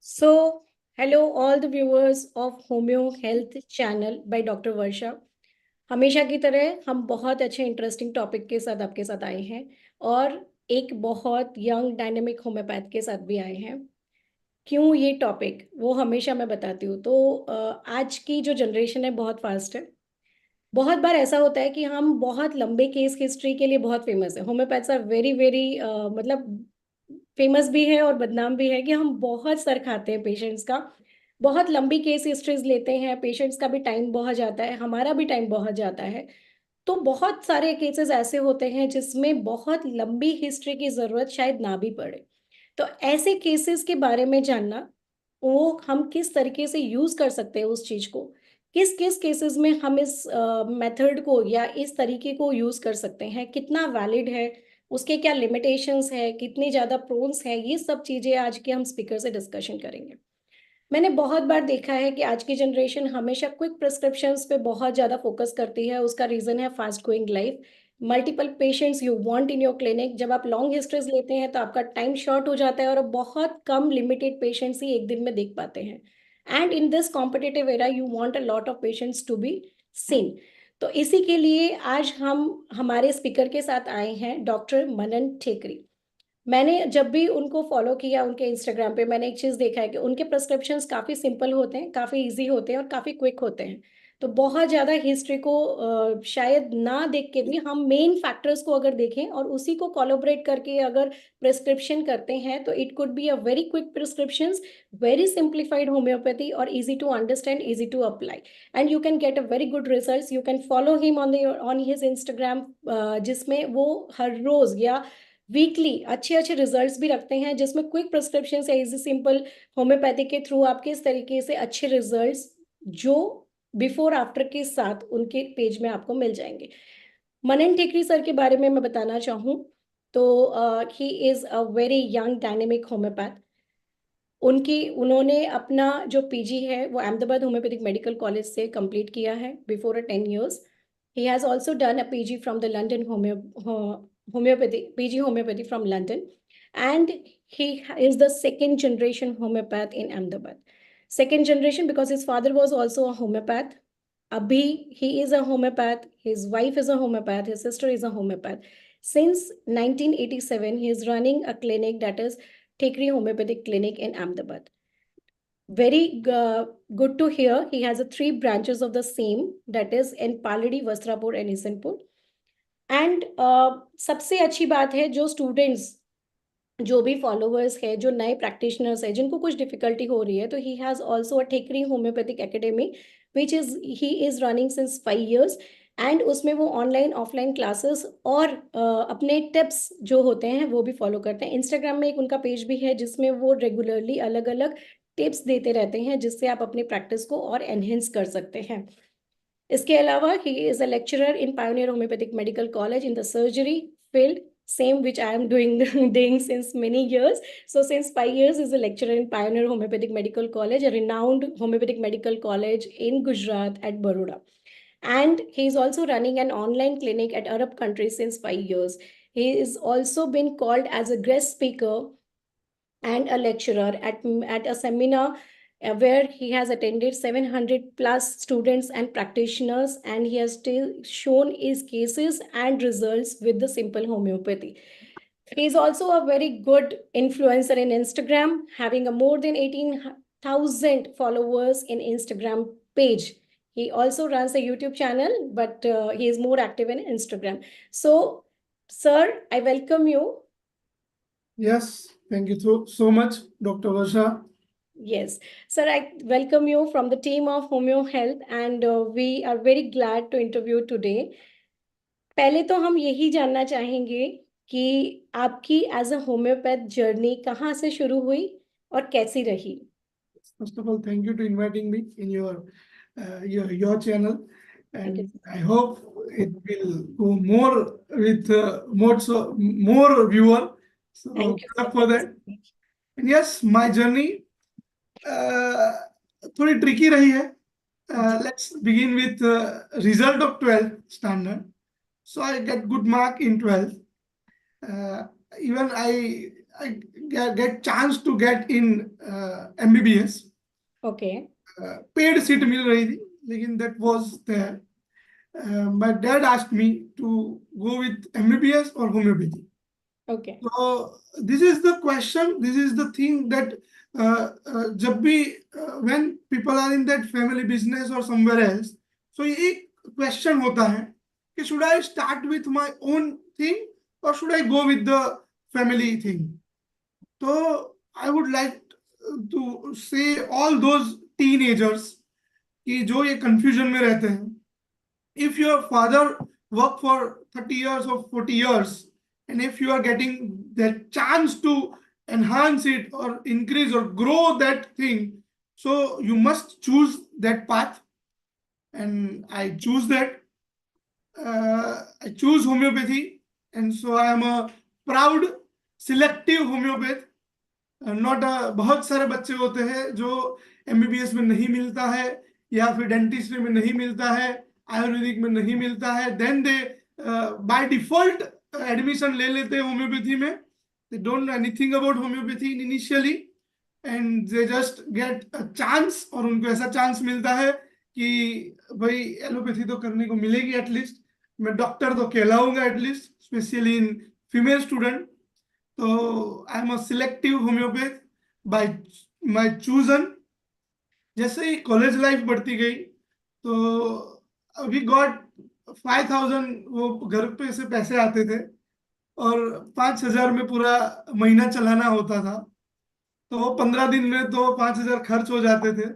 So, hello all the viewers of Homeo Health Channel by doctor Varsha. हमेशा की तरह हम बहुत अच्छे इंटरेस्टिंग टॉपिक के साथ आपके साथ आए हैं और एक बहुत यंग डायनेमिक होम्योपैथ के साथ भी आए हैं। क्यों ये टॉपिक वो हमेशा मैं बताती हूँ। तो आज की जो जनरेशन है बहुत फास्ट है। बहुत बार ऐसा होता है कि हम बहुत लंबे केस हिस्ट्री के लिए बहुत फेमस है। होम्योपैथ्स आर वेरी वेरी मतलब फेमस भी है और बदनाम भी है कि हम बहुत सर खाते हैं पेशेंट्स का। बहुत लंबी केस हिस्ट्रीज लेते हैं, पेशेंट्स का भी टाइम बहुत जाता है, हमारा भी टाइम बहुत जाता है। तो बहुत सारे केसेस ऐसे होते हैं जिसमें बहुत लंबी हिस्ट्री की जरूरत शायद ना भी पड़े। तो ऐसे केसेस के बारे में जानना, वो हम किस तरीके से यूज कर सकते हैं उस चीज को, किस किस केसेस में हम इस मेथड को या इस तरीके को यूज कर सकते हैं, कितना वैलिड है, उसके क्या लिमिटेशंस है, कितनी ज्यादा प्रोन्स है, ये सब चीजें आज के हम स्पीकर से डिस्कशन करेंगे। मैंने बहुत बार देखा है कि आज की जनरेशन हमेशा क्विक प्रिस्क्रिप्शंस पे बहुत ज़्यादा फोकस करती है। उसका रीज़न है fast going life, multiple patients you want in your clinic. जब आप लॉन्ग हिस्ट्रीज लेते हैं तो आपका टाइम शॉर्ट हो जाता है और बहुत कम लिमिटेड पेशेंट्स ही एक दिन में देख पाते हैं। And in this competitive era you want a lot of patients to be seen. तो इसी के लिए आज हम हमारे स्पीकर के साथ आए हैं डॉक्टर मनन ठेकरी। मैंने जब भी उनको फॉलो किया उनके इंस्टाग्राम पे, मैंने एक चीज देखा है कि उनके प्रिस्क्रिप्शंस काफी सिंपल होते हैं, काफी इजी होते हैं और काफी क्विक होते हैं। तो बहुत ज्यादा हिस्ट्री को शायद ना देख के भी हम मेन फैक्टर्स को अगर देखें और उसी को कोलैबोरेट करके अगर प्रिस्क्रिप्शन करते हैं तो it could be a very quick prescriptions, very simplified homeopathy और easy to understand, easy to apply, and you can get a very good results. You can follow him on his Instagram, जिसमें वो हर रोज या weekly अच्छे अच्छे results भी रखते हैं, जिसमें क्विक प्रिस्क्रिप्शन या इजी सिंपल होम्योपैथी के थ्रू आपके इस तरीके से अच्छे रिजल्ट्स जो बिफोर आफ्टर के साथ उनके पेज में आपको मिल जाएंगे। मनन टेकरी सर के बारे में मैं बताना चाहूँ तो he is a very young dynamic homeopath. उन्होंने अपना जो पीजी है वो अहमदाबाद होम्योपैथिक मेडिकल कॉलेज से कंप्लीट किया है before 10 years। He has also done a PG from the London homeopathy, PG homeopathy from London, and he is the second generation homeopath in Ahmedabad. Second generation because his father was also a homeopath. Abhi, he is a homeopath. His wife is a homeopath. His sister is a homeopath. Since 1987, he is running a clinic that is Tekri Homeopathic Clinic in Ahmedabad. Very good to hear. He has a 3 branches of the same, that is in Paladi, Vastrapur and Isanpur. And सबसे अच्छी बात है, जो students, जो भी followers है, जो नए प्रैक्टिशनर्स है जिनको कुछ डिफिकल्टी हो रही है, तो ही हैज़ ऑल्सो अ ठेकरी homeopathic academy which is he is running since 5 years। And उसमें वो ऑनलाइन ऑफलाइन क्लासेस और अपने टिप्स जो होते हैं वो भी फॉलो करते हैं। इंस्टाग्राम में एक उनका पेज भी है जिसमें वो रेगुलरली अलग अलग टिप्स देते रहते हैं जिससे आप अपनी प्रैक्टिस को और एनहेंस कर सकते हैं। इसके अलावा he is a lecturer in pioneer homeopathic medical college in the surgery field, same which I am doing since many years. So since 5 years is a lecturer in Pioneer Homeopathic Medical College, a renowned homeopathic medical college in Gujarat at Baroda. And he is also running an online clinic at Arab countries since 5 years. He is also been called as a guest speaker and a lecturer at a seminar where he has attended 700 plus students and practitioners, and he has still shown his cases and results with the simple homeopathy. He is also a very good influencer in Instagram, having a more than 18,000 followers in Instagram page. He also runs a YouTube channel, but he is more active in Instagram. So, sir, I welcome you. Yes, thank you so much, Dr. Varsha. Yes, sir, I welcome you from the team of Homeo Health, and we are very glad to interview today. पहले तो हम यही जानना चाहेंगे कि आपकी as a homeopath journey कहाँ से शुरू हुई और कैसी रही? First of all, thank you to inviting me in your channel, Thank you. and I hope it will go more with more viewer. So Thank you, good sir. luck for that. And yes, my journey थोड़ी tricky रही है. Let's begin with result of 12th standard. So I get good mark in 12th. Even I get chance to get in MBBS. Okay. Paid seat मिल रही थी, लेकिन that was there. My dad asked me to go with MBBS or homeopathy. Okay. So this is the question. This is the thing that जब भी when people are in that family business or somewhere else, so एक question होता है कि should I start with my own thing or should I go with the family thing? So I would like to say all those teenagers कि जो ये confusion में रहते हैं, if your father worked for 30 years or 40 years, and if you are getting that chance to enhance it or increase or grow that thing, so you must choose that path. And I choose that. I choose homeopathy, and so I am a proud selective homeopath. Not बहुत सारे बच्चे होते हैं जो MBBS में नहीं मिलता है या फिर डेंटिस्ट्री में नहीं मिलता है, आयुर्वेदिक में नहीं मिलता है, then they by default admission ले लेते हैं होम्योपैथी में. They don't know anything about homeopathy initially and they just get a chance, और उनको ऐसा चांस मिलता है कि भाई एलोपैथी तो करने को मिलेगी, एटलीस्ट मैं डॉक्टर तो कहलाऊंगा at least, specially in female student. तो I am a selective homeopath by my chosen. जैसे ही कॉलेज लाइफ बढ़ती गई तो अभी गॉट 5,000 वो घर पे से पैसे आते थे और 5,000 में पूरा महीना चलाना होता था. तो वो 15 दिन में तो 5,000 खर्च हो जाते थे.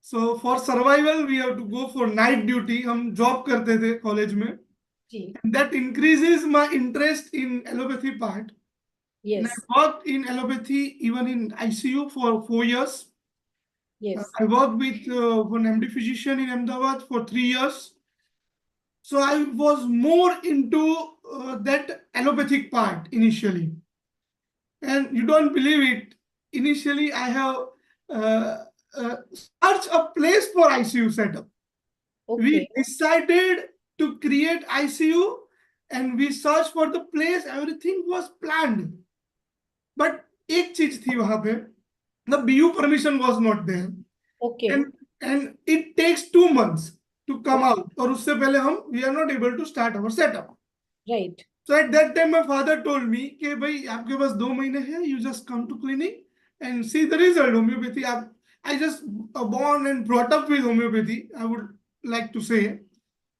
So for survival we have to go for night duty. हम जॉब करते थे कॉलेज में. जी. That increases my interest in allopathy part. And I Yes. worked in allopathy even in ICU for 4 years. Yes. I worked with one MD physician in Ahmedabad for 3 years. So I was more into that allopathic part initially. And you don't believe it. Initially, I have searched a place for ICU setup. We Okay. decided to create ICU and we searched for the place. Everything was planned. But एक चीज थी वहां पे, the BU permission was not there. Okay. And it takes 2 months to come out. और उससे पहले हम we are not able to start our setup. Right. So at that time my father told me कि भाई आपके पास 2 महीने हैं, you just come to clinic and see the result. Homeopathy, I just born and brought up with homeopathy. I would like to say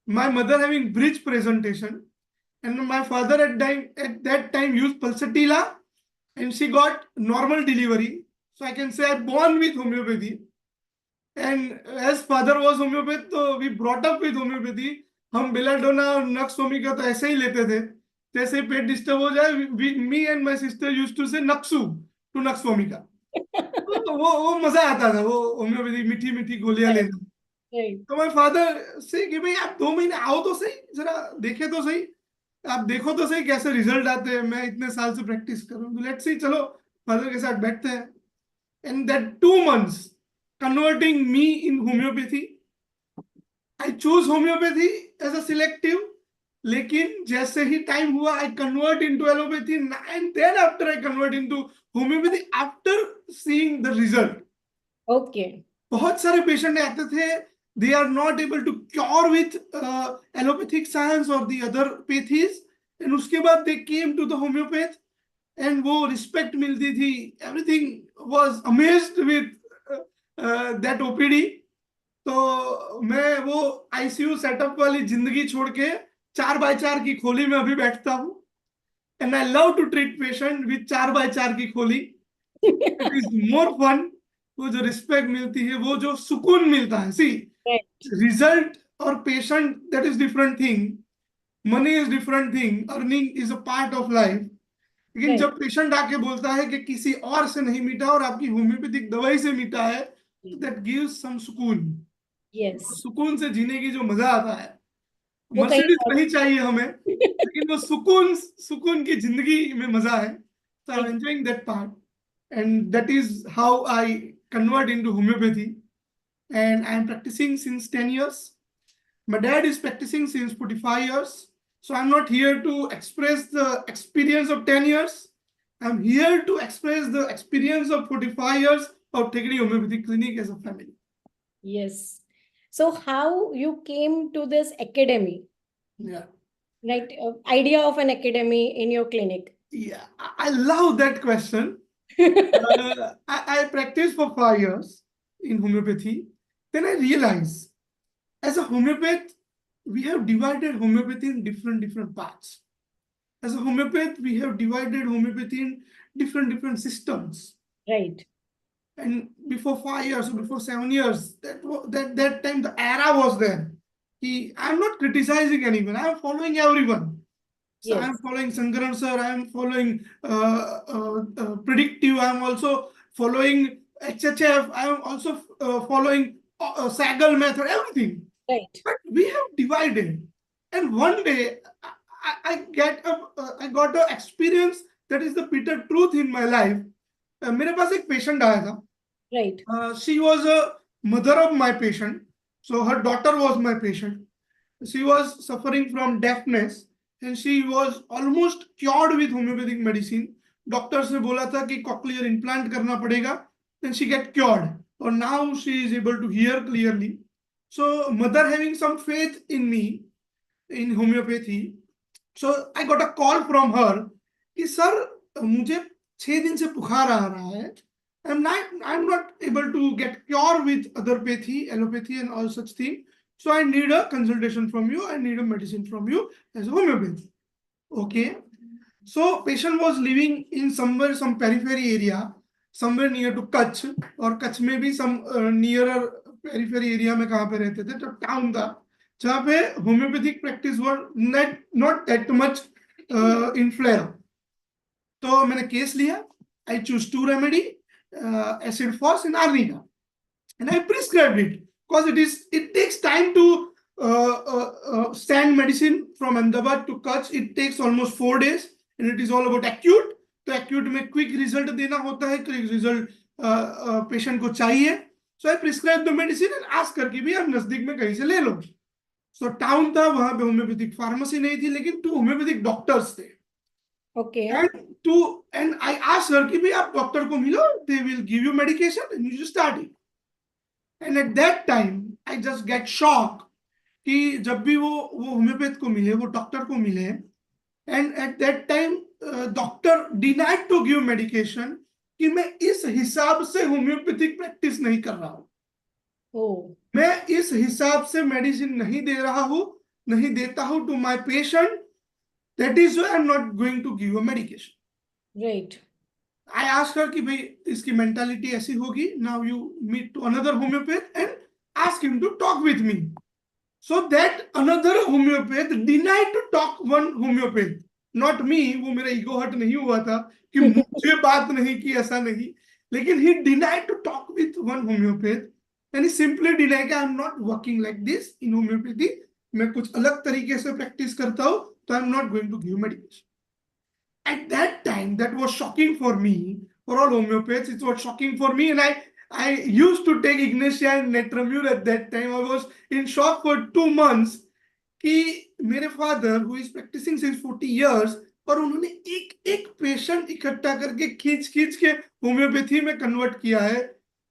my mother having bridge presentation and my father at that time used pulsatilla and she got normal delivery. So I can say I born with homeopathy. And as father was homeopath, so we brought up with homeopathy. हम belladonna और नक्सोमी का तो ऐसे ही लेते थे. जैसे पेट disturb हो जाए, me and my sister used to say नक्सू टू नक्सोमी का. तो वो मजा आता था, वो होम्योपैथी मीठी मीठी गोलियां Right. लेना. Right. तो माय फादर से कि भाई आप 2 महीने आओ तो सही, जरा देखे तो सही, आप देखो तो सही कैसे रिजल्ट आते हैं. मैं इतने साल से प्रैक्टिस कर रहा हूँ, लेट्स सी, चलो फादर के साथ बैठते हैं. And that 2 months converting me in homeopathy. I choose homeopathy as a selective. लेकिन जैसे ही टाइम हुआ I convert into allopathy and then after I convert into homeopathy after seeing the result. Okay. बहुत सारे patient आते थे, they are not able to cure with allopathic science or the other pathies, and उसके बाद they came to the homeopath and वो respect मिलती थी. Everything was amazed with that OPD. तो मैं वो ICU सेटअप वाली जिंदगी छोड़ के 4x4 की खोली में अभी बैठता हूँ. And I love to treat patient with 4x4 की खोली. It is more fun. वो जो रिस्पेक्ट मिलती है, वो जो सुकून मिलता है, सी Right. रिजल्ट और patient that is different thing. Money is different thing. Earning is a part of life. लेकिन Right. जब पेशेंट आके बोलता है कि किसी और से नहीं मिटा और आपकी होम्योपैथिक दवाई से मिटा है, दैट गिव्स सम सुकून. Yes. सुकून से जीने की जो मजा आता है, वो कहीं मर्सिडीज और. नहीं चाहिए हमें, लेकिन वो सुकून की जिंदगी में मजा है. So I'm Right. enjoying that part, and that is how I convert into homeopathy. And I'm practicing since 10 years. My dad is practicing since 45 years. So I'm not here to express the experience of 10 years. I'm here to express the experience of 45 years of taking homeopathic clinic as a family. Yes. So how you came to this academy, Yeah. right? Idea of an academy in your clinic. Yeah, I love that question. I practiced for 5 years in homeopathy. Then I realized, as a homeopath, we have divided homeopathy in different parts. As a homeopath, we have divided homeopathy in different systems. Right. And before 5 years or before 7 years, that time the era was there. I'm not criticizing anyone. I'm following everyone. So Yes. I'm following Sankaran sir. I'm following predictive. I'm also following HHF. I'm also following Sagal method. Everything. Right. But we have divided. And one day I got a experience that is the bitter truth in my life. मेरे पास एक patient आया था. Right. She was a mother of my patient. So her daughter was my patient. She was suffering from deafness and she was almost cured with homeopathic medicine. Doctors ने बोला था कि cochlear implant करना पड़ेगा. Then she get cured. Or now she is able to hear clearly. So mother having some faith in me in homeopathy. So I got a call from her कि sir मुझे 6 दिन से बुखार आ रहा है. I'm not able to get cure with other pathy, allopathy and all such thing. So I need a consultation from you. I need a medicine from you as a homeopathy. Okay. So patient was living in somewhere, some periphery area, somewhere near to Kutch, और कच्छ में भी some nearer periphery area में कहाँ पे रहते थे, तो town था जहाँ पे homeopathic practice were not that much in flare. तो मैंने केस लिया. I choose two remedy, acid phos and arnica, and I prescribed it because it takes time to send medicine from Ahmedabad to Kutch. It takes almost 4 days, and it is all about acute. तो acute में quick result देना होता है, quick result patient को चाहिए. So I prescribe the medicine and ask करके भी आप नजदीक में कहीं से ले लो. So town था, वहां पे homeopathic pharmacy नहीं थी, लेकिन 2 homeopathic doctors थे. Okay. And I asked her कि भाई आप डॉक्टर को मिलो, they will give you medication and you just start it. And at that time I just get shocked कि जब भी वो होम्योपैथ को मिले, वो डॉक्टर को मिले, and at that time doctor denied to give medication कि मैं इस हिसाब से होम्योपैथिक प्रैक्टिस नहीं कर रहा हूँ. मैं इस हिसाब से मेडिसिन नहीं दे रहा हूँ, नहीं देता हूँ to my patient. That is why I am not going to give a medication. Right. I ask her कि भाई इसकी मेंटालिटी ऐसी होगी. Now you meet to another homeopath and ask him to talk with me. So that another homeopath denied to talk one homeopath, not me. वो मेरा ego hurt नहीं हुआ था कि मुझे बात नहीं की, ऐसा नहीं. लेकिन he denied to talk with one homeopath and he simply denied कि I am not working like this in homeopathy. मैं कुछ अलग तरीके से practice करता हूँ, तो I am not going to give medication. At that time, that was shocking for me. For all homeopaths, it was shocking for me, and I used to take Ignatia and Netramur at that time. I was in shock for 2 months कि मेरे father who is practicing since 40 years और उन्होंने एक एक patient इकट्ठा करके खींच खींच के होम्योपैथी में कन्वर्ट किया है.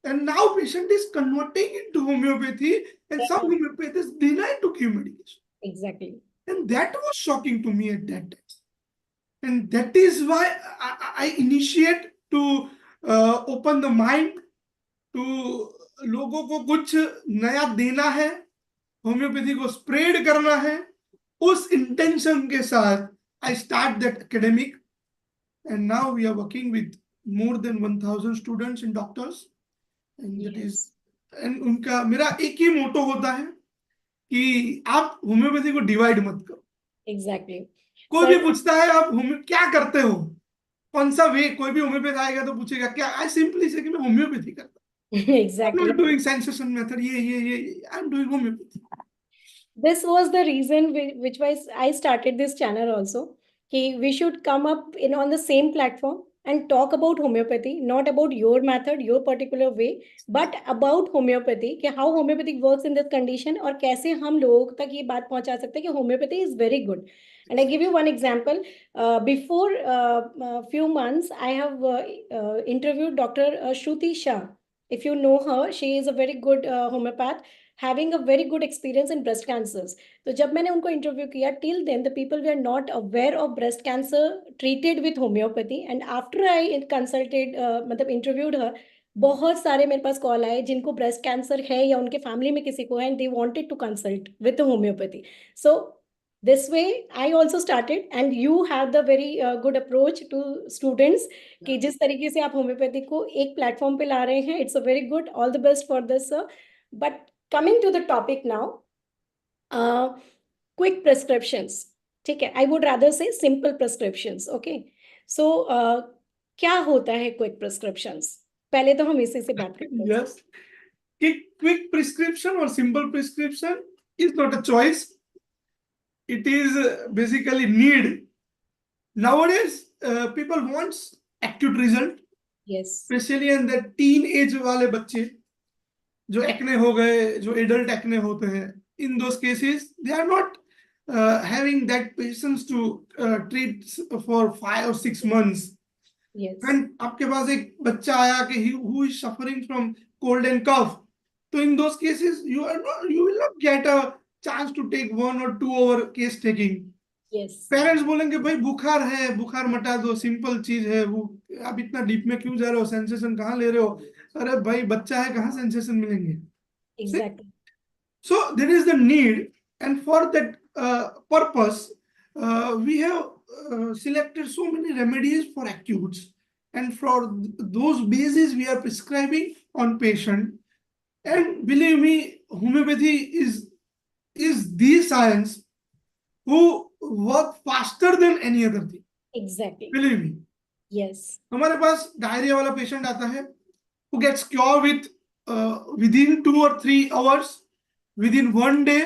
And now patient is converting into homeopathy and some homeopaths deny to give medication. Exactly. And that was shocking to me at that time. And that is why I initiate to open the mind to लोगों को कुछ नया देना है, homeopathy को spread करना है. उस इंटेंशन के साथ I start that academic, and now we are working with more than 1,000 students and doctors, and that is, and उनका मेरा एक ही मोटो होता है कि आप होम्योपैथी को डिवाइड मत करो. Exactly. कोई भी पूछता है आप क्या करते हो, कौन सा वे, कोई भी होम्योपैथ आएगा तो पूछेगा क्या. आई सिंपली से कि मैं होम्योपैथी करता हूं. Exactly. I'm not doing sensation method, ये I'm doing homeopathy. This was the reason which was I started this channel also. कि we should come up in on the same platform and talk about homeopathy, not about your method, your particular way, but about homeopathy, कि how homeopathy works in this condition और कैसे हम लोगों तक ये बात पहुंचा सकते हैं कि homeopathy is very good. And I give you one example. Before a few months, I have interviewed Dr. Shruti Shah. If you know her, she is a very good homeopath, having a very good experience in breast cancers. तो जब मैंने उनको interview किया, till then the people were not aware of breast cancer treated with homeopathy, and after I consulted मतलब interviewed her, बहुत सारे मेरे पास call आए जिनको ब्रेस्ट कैंसर है या उनके फैमिली में किसी को है, and they wanted to consult with homeopathy. So this way I also started, and you have the very good approach to students कि जिस तरीके से आप होम्योपैथी को एक प्लेटफॉर्म पे ला रहे हैं. It's a very good, all the best for this sir. But coming to the topic now, quick prescriptions. ठीक है, I would rather say simple prescriptions. Okay, so क्या होता है क्विक प्रिस्क्रिप्शंस? पहले तो हम इसी से बात करते हैं. Yes. Quick prescription or simple prescription is not a choice. It is basically need. Nowadays, people wants acute result, Yes. especially in the teenage वाले बच्चे जो एक्ने हो गए, जो एडल्ट एक्ने होते हैं, in those cases they are not having that patience to treat for 5 or 6 months. Yes. When आपके पास एक बच्चा आया कि who is suffering from cold and cough, so in those cases you will not get a chance to take 1 or 2 hour case taking. Yes. Parents बोलेंगे भाई बुखार है, बुखार मटा दो, सिंपल चीज है, वो आप इतना डीप में क्यों जा रहे हो, सेंसेशन कहाँ ले रहे हो? अरे भाई बच्चा है, कहाँ सेंसेशन मिलेंगे? Exactly. So there is the need, and for that purpose, we have selected so many remedies for acutes, and for those basis we are prescribing on patient. And believe me, homeopathy is the science who work faster than any other thing. Exactly. Believe me. Yes. हमारे पास diarrhoea वाला patient आता है, who gets cure with within 2 or 3 hours, within 1 day.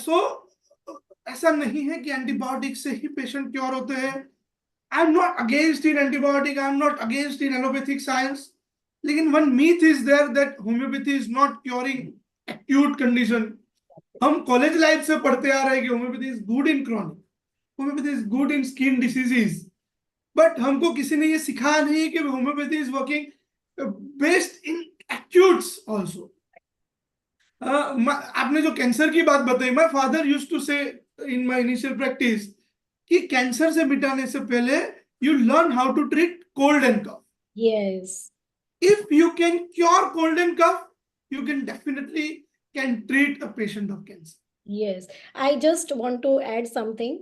So ऐसा नहीं है कि antibiotic से ही patient cure होते हैं. I am not against in antibiotic, I am not against in allopathic science, लेकिन one myth is there that homeopathy is not curing acute condition. हम college life से पढ़ते आ रहे हैं कि homeopathy is good in chronic, homeopathy is good in skin diseases, but हमको किसी ने ये सिखाया नहीं कि homeopathy is working best in acutes also. आपने जो कैंसर की बात बताई, my father used to say in my initial practice कि कैंसर से मिटाने से पहले you learn how to treat cold and cough. Yes. If you can cure cold and cough, you can definitely can treat a patient of cancer. Yes. I just want to add something.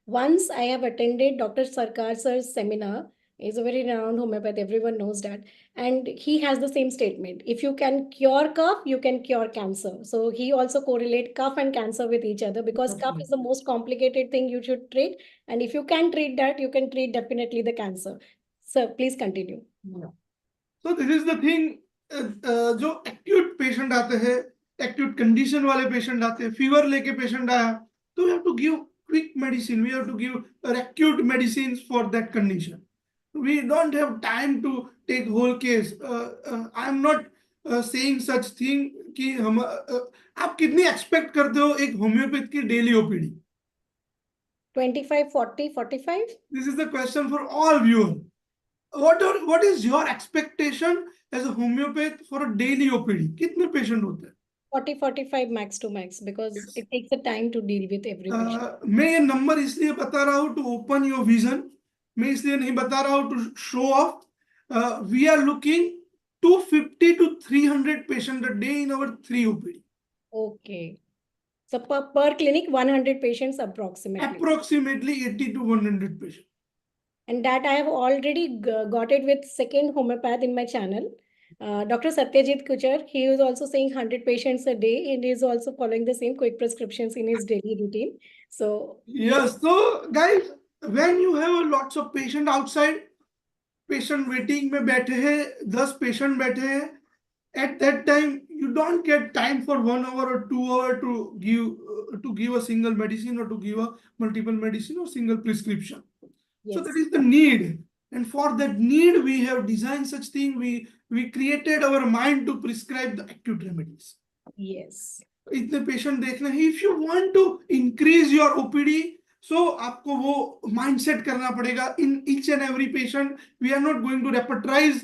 Once I have attended Dr. Sarkar sir's seminar. He's a very renowned homeopath, everyone knows that. And he has the same statement. If you can cure cough, you can cure cancer. So he also correlate cough and cancer with each other, because cough is the most complicated thing you should treat. And if you can treat that, you can treat definitely the cancer. So please continue. So this is the thing. जो acute patient आते हैं, acute condition वाले patient आते हैं, fever लेके patient आया, तो we have to give quick medicine. We have to give acute medicines for that condition. We don't have time to take whole case. I am not saying such thing कि हम आप कितनी expect करते हो एक homeopath की daily OPD? 25, 40, 45? This is the question for all viewers. What is your expectation as a homeopath for a daily OPD? कितने patient होते हैं? 40, 45 max to max, because Yes. it takes a time to deal with every patient. मैं ये number इसलिए बता रहा हूँ to open your vision. मैं इसलिए नहीं बता रहा हूँ to show off. We are looking 250 to 300 patients a day in our 3 OPD. Okay. So per clinic, 100 patients approximately. Approximately 80 to 100 patients. And that I have already got it with second homeopath in my channel. Dr. Satyajit Kuchar, he is also saying 100 patients a day, and he is also following the same quick prescriptions in his daily routine. So yes, so guys, when you have lots of patient outside, patient waiting में बैठे हैं, 10 patient बैठे हैं, at that time you don't get time for 1 hour or 2 hour to give a single medicine or to give a multiple medicine or single prescription. yes. So that is the need. and for that need we have designed such thing. We created our mind to prescribe the acute remedies. Yes. इतने patient देखना है. If you want to increase your OPD, so आपको वो mindset करना पड़ेगा. In each and every patient we are not going to repertorize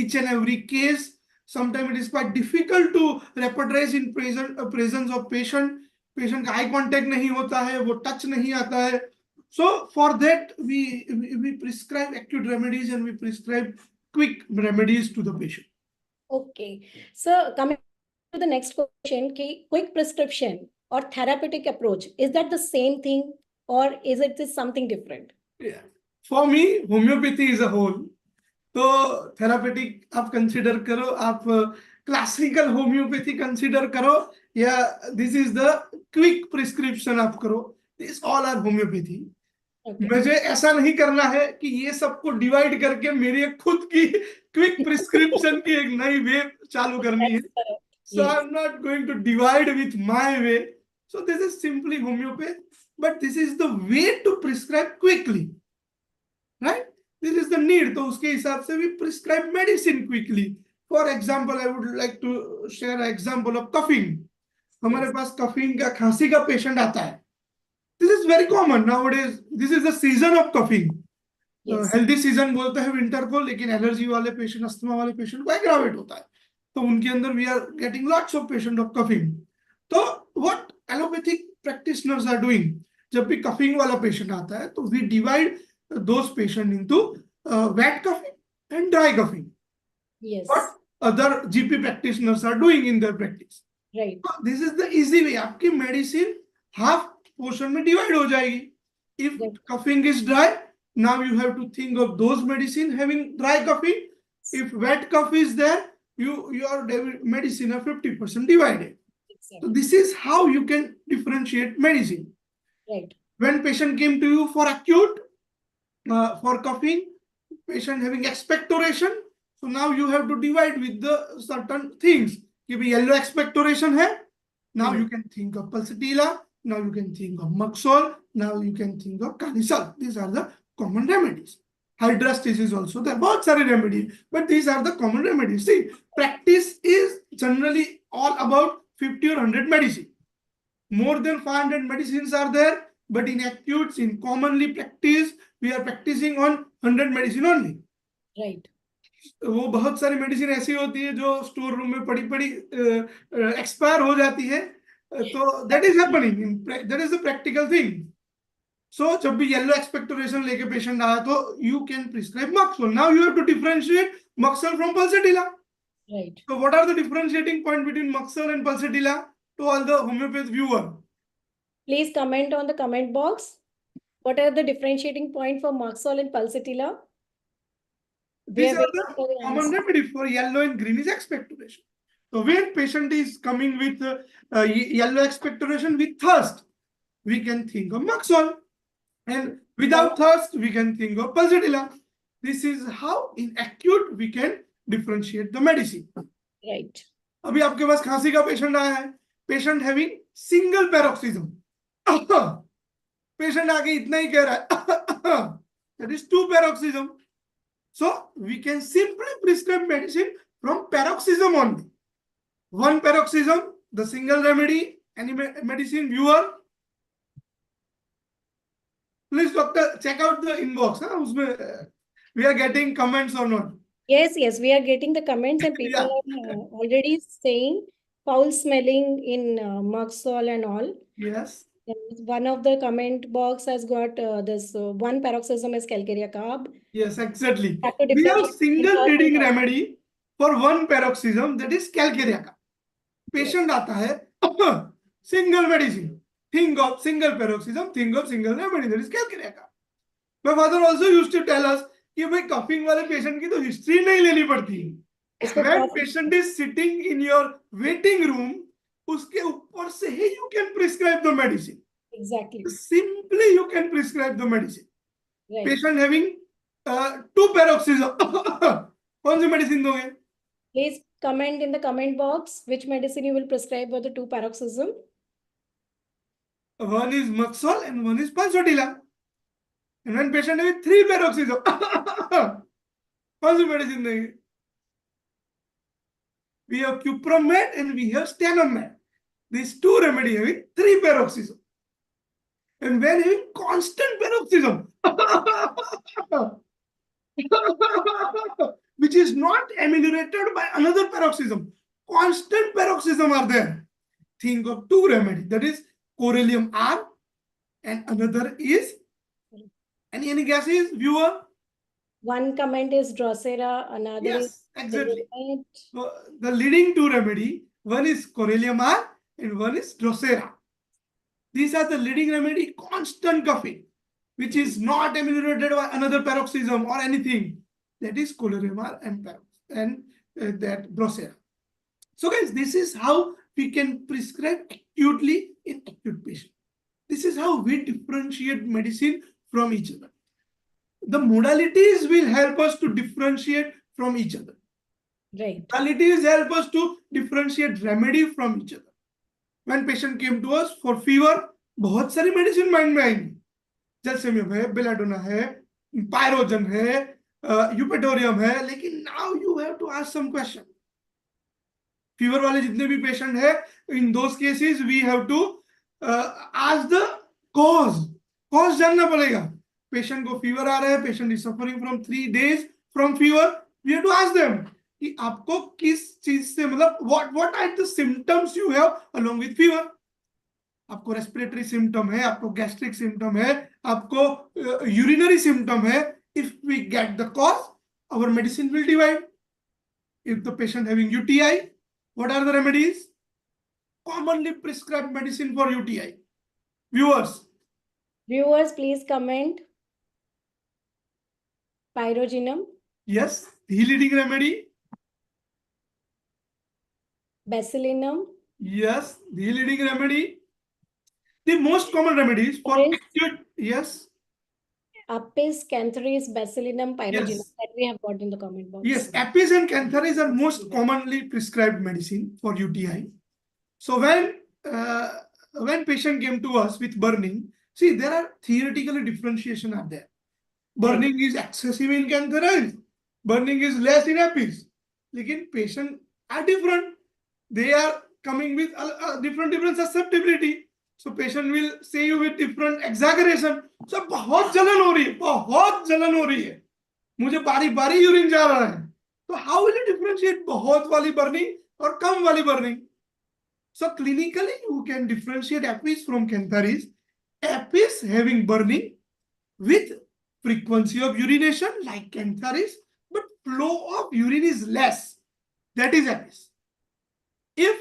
each and every case. Sometime it is quite difficult to repertorize in presence of patient. Patient का eye contact नहीं होता है, वो touch नहीं आता है. So for that we prescribe acute remedies and we prescribe quick remedies to the patient. Okay. So coming to the next question, quick prescription or therapeutic approach, is that the same thing or is it something different? Yeah. For me, homeopathy is a whole. तो therapeutic आप consider करो, आप classical homeopathy consider करो, या this is the quick prescription आप करो. These all are homeopathy. मुझे ऐसा नहीं करना है कि ये सबको डिवाइड करके मेरी खुद की क्विक प्रिस्क्रिप्शन की एक नई वे चालू करनी है. So I'm not going to divide with my way. So this is simply homeopathy, but this is the way to prescribe quickly, right? This is the need. तो उसके हिसाब से we prescribe medicine quickly. For example, I would like to share an example of coughing. हमारे पास coughing का, खांसी का patient आता है. This is very common nowadays. This is the season of coughing. Healthy season बोलते हैं विंटर को, लेकिन एलर्जी वाले पेशेंट, अस्थमा वाले पेशेंट को एग्रावेट होता है. तो उनके अंदर we are getting lots of patient of coughing. तो what allopathic practitioners are doing, जब भी कफिंग वाला पेशेंट आता है तो we divide those patient into wet coughing and dry coughing. Yes. What other GP practitioners are doing in their practice. Right. So this is the easy way. आपकी medicine half portion में divide हो जाएगी. If coughing is dry, now you have to think of those medicine having dry coughing. If wet cough is there, your medicine are 50% divided. Exactly. So this is how you can differentiate medicine. Right. When patient came to you for acute, for coughing, patient having expectoration, so now you have to divide with the certain things. If yellow expectoration hai, now you can think of pulsatilla. Now you can think of Maxol. Now you can think of Canisal. These are the common remedies. Hydrostis is also there. बहुत सारे remedies, but these are the common remedies. See, practice is generally all about 50 or 100 medicine. More than 500 medicines are there, but in acutes, in commonly practice, we are practicing on 100 medicine only. Right. वो बहुत सारी medicine ऐसी होती है जो store room में पड़ी पड़ी एक्सपायर हो जाती है. तो that is happening. That is the practical thing. So जब भी yellow expectoration लेके पेशेंट आया तो you can prescribe Maxol. Now you have to differentiate Maxol from Pulsatilla. Right. So what are the differentiating point between Maxol and Pulsatilla to all the homeopathy viewer? Please comment on the comment box. What are the differentiating point for Maxol and Pulsatilla? These are the common remedy for yellow and greenish expectoration. So when patient is coming with yellow expectoration with thirst, we can think of Maxol, and without thirst, we can think of Pulsatilla. This is how in acute we can differentiate the medicine. Right. अभी आपके पास खांसी का patient आया है, patient having single पैरोक्सिज्म. Patient आगे इतना ही कह रहा है, that is 2 paroxysm. So we can simply prescribe medicine from paroxysm only. 1 paroxysm, the single remedy, any medicine viewer. Please, doctor, check out the inbox. Usme, we are getting comments or not? Yes, we are getting the comments, and people are already saying foul smelling in Maxol and all. Yes. One of the comment box has got this 1 paroxysm is calcarea carb. Yes, exactly. We have single treating remedy for 1 paroxysm, that is calcarea carb. Patient आता है, single medicine. Think of single paroxysm, think of single remedy, that is calcarea carb. My father also used to tell us कि भाई coughing वाले patient की तो history नहीं लेनी पड़ती. When patient is sitting in your waiting room, उसके ऊपर से ही you can prescribe the medicine. Exactly. Simply you can prescribe the medicine. Right. Patient having 2 paroxysm, कौन सी medicine दोगे? Please comment in the comment box which medicine you will prescribe for the 2 paroxysm. One is Maxol and one is Pulsatilla. And when patient having 3 paroxysm, कौन सी medicine देंगे? We have Cupromet and we have Stenomet. These two remedy having 3 paroxysm. And when having constant paroxysm, which is not ameliorated by another paroxysm, constant paroxysm are there. Think of 2 remedy, that is Corellium R and another is any guesses, viewer? One comment is Drosera, another is Yes, exactly. Selenite. So the leading 2 remedy, one is Corellium R and one is Drosera. These are the leading remedy, constant coughing, which is not ameliorated by another paroxysm or anything. That is Corellium R and that Drosera. So guys, this is how we can prescribe acutely in acute patient. This is how we differentiate medicine from each other. The modalities will help us to differentiate from each other. Right. Modalities help us to differentiate remedy from each other. When patient came to us for fever, बहुत सारी medicine mind में आएंगी. जैल्सेमियम है, belladonna है, pyrogen है, Eupatorium है, लेकिन now you have to ask some question. Fever वाले जितने भी पेशेंट है, in those cases we have to ask the cause. Cause जानना पड़ेगा. पेशेंट को फीवर आ रहा है, patient is suffering from 3 days from fever, we have to ask them कि आपको किस चीज से, मतलब what are the symptoms you have along with fever. आपको रेस्पिरेटरी सिम्टम है, आपको गैस्ट्रिक सिम्टम है, आपको यूरिनरी सिम्टम है. If we get the cause, our medicine will divide. If the patient having UTI, what are the remedies? Commonly prescribed medicine for UTI. Viewers, please comment. Pyrogenum. Yes, the leading remedy. Bacillinum. Yes, the leading remedy. The most common remedies for acute. Yes. Apis, Cantharis, Bacillinum, Pyrogenum. Yes. That we have got in the comment box. Yes, Apis and Cantharis are most commonly prescribed medicine for UTI. So when patient came to us with burning, see, there are theoretically differentiation are there. Burning is excessive in Cantharis, burning is less in Apis. Lekin patient are different. They are coming with different susceptibility. So patient will say you with different exaggeration. So बहुत जलन हो रही है, मुझे बारी urine जा रहा है. तो how will you differentiate बहुत वाली burning और कम वाली burning? So clinically, you can differentiate Apis from Cantharis. Apis having burning with frequency of urination like Cantharis, but flow of urine is less. That is Apis. If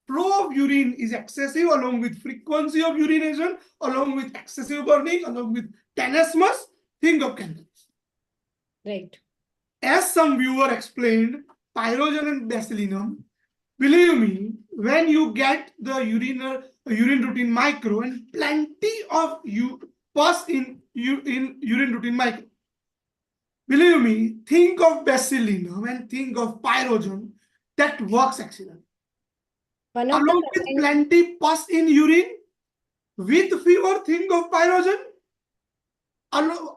flow of urine is excessive along with frequency of urination, along with excessive burning, along with tenesmus, think of Cantharis. Right. As some viewer explained, Pyrogen and Bacillinum, believe me, when you get the urine routine micro and plenty of pus in urine routine micro, believe me, think of Bacillinum and think of Pyrogen, that works excellent. Along with plenty pus in urine, with fever, think of Pyrogen.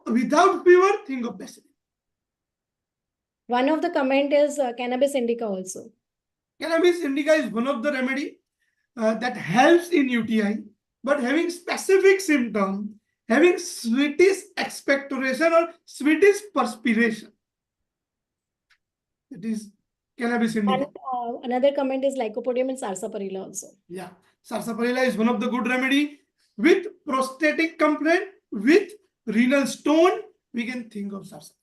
Without fever, think of Bacillinum. One of the comment is cannabis indica also. Cannabis indica is one of the remedy that helps in UTI, but having specific symptom, having sweetish expectoration or sweetish perspiration. That is cannabis indica. And, another comment is Lycopodium and Sarsaparilla also. Yeah, Sarsaparilla is one of the good remedy. With prostatic complaint, with renal stone, we can think of Sarsaparilla.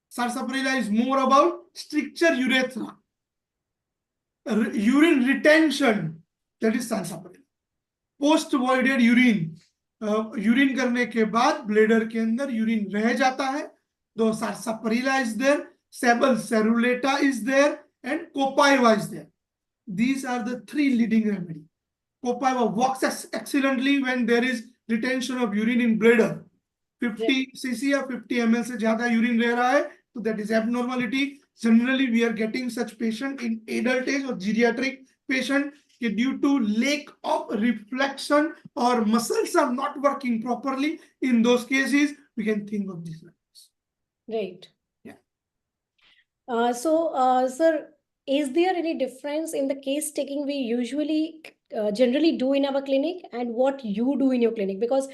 Sarsaparilla is more about stricture urethra. Urine retention, that is Sarsaparilla. Post voided urine, urine करने के बाद bladder के अंदर urine रह जाता है, तो Sarsaparilla is there, Sabal cerulata is there, and Copaiba is there. These are the 3 leading remedy. Copaiba works excellently when there is retention of urine in bladder. 50 cc or 50 ml से ज़्यादा urine रह रहा है, so that is abnormality. Generally, we are getting such patient in adult age or geriatric patient कि due to lack of reflection और muscles are not working properly, in those cases we can think of this. Right. Yeah. Sir, is there any difference in the case taking we usually generally do in our clinic and what you do in your clinic? Because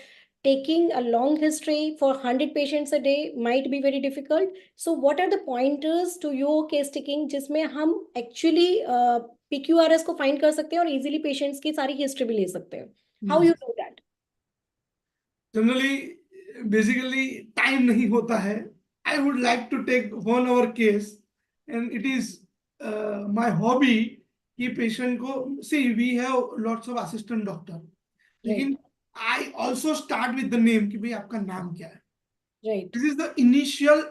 taking a long history for 100 patients a day might be very difficult. So, what are the pointers to your case taking जिसमें हम actually PQRS को find कर सकते हैं और easily patients की सारी history भी ले सकते हैं? How you do that? Generally basically time नहीं होता है. I would like to take 1 hour case and it is my hobby कि पेशेंट को see we have lots of assistant doctor, लेकिन I also start with the name कि भाई आपका नाम क्या है. Right. This is the initial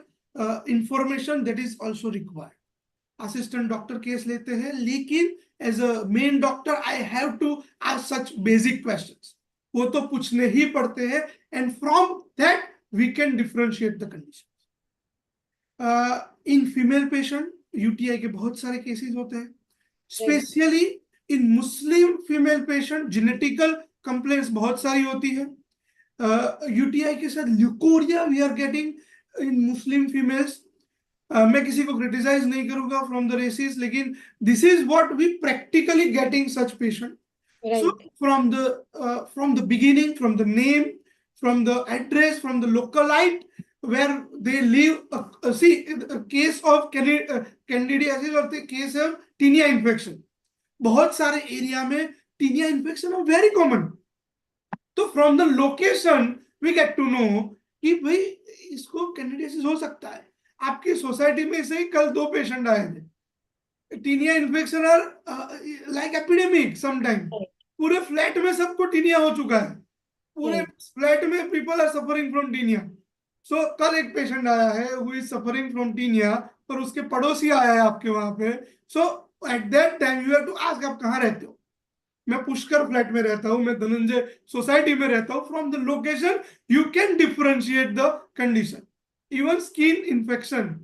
information that is also required. Assistant doctor case लेते हैं, लेकिन as a main doctor I have to ask such basic questions. वो तो पूछने ही पड़ते हैं, and from that we can differentiate the condition. In female patient UTI के बहुत सारे केसेस होते हैं, specially in Muslim female patient genetical complaints बहुत सारी होती है. यूटीआई के साथ leucorrhoea we are getting in Muslim females. मैं किसी को क्रिटिसाइज नहीं करूंगा फ्रॉम द रेसिस, लेकिन this is what we practically getting such patient. So from the beginning, from the name, from the address, from the localite where they live, see a case of candidiasis or the case of tinea infection. बहुत सारे area में tinea infection are very common. तो from the location we get to know कि भाई इसको candidiasis हो सकता है. आपकी सोसाइटी में से ही कल 2 पेशेंट आए थे. Tinea infection are like epidemic sometime. पूरे फ्लैट में सबको टीनिया हो चुका है. पूरे फ्लैट में people are suffering from tinea. So कल एक पेशेंट आया है who is suffering from tinea, और उसके पड़ोसी आया है आपके वहां पे. So at that time you have to ask आप कहाँ रहते हो. मैं पुष्कर फ्लैट में रहता हूँ, मैं धनंजय सोसाइटी में रहता हूँ. From the location you can differentiate the condition, even skin infection.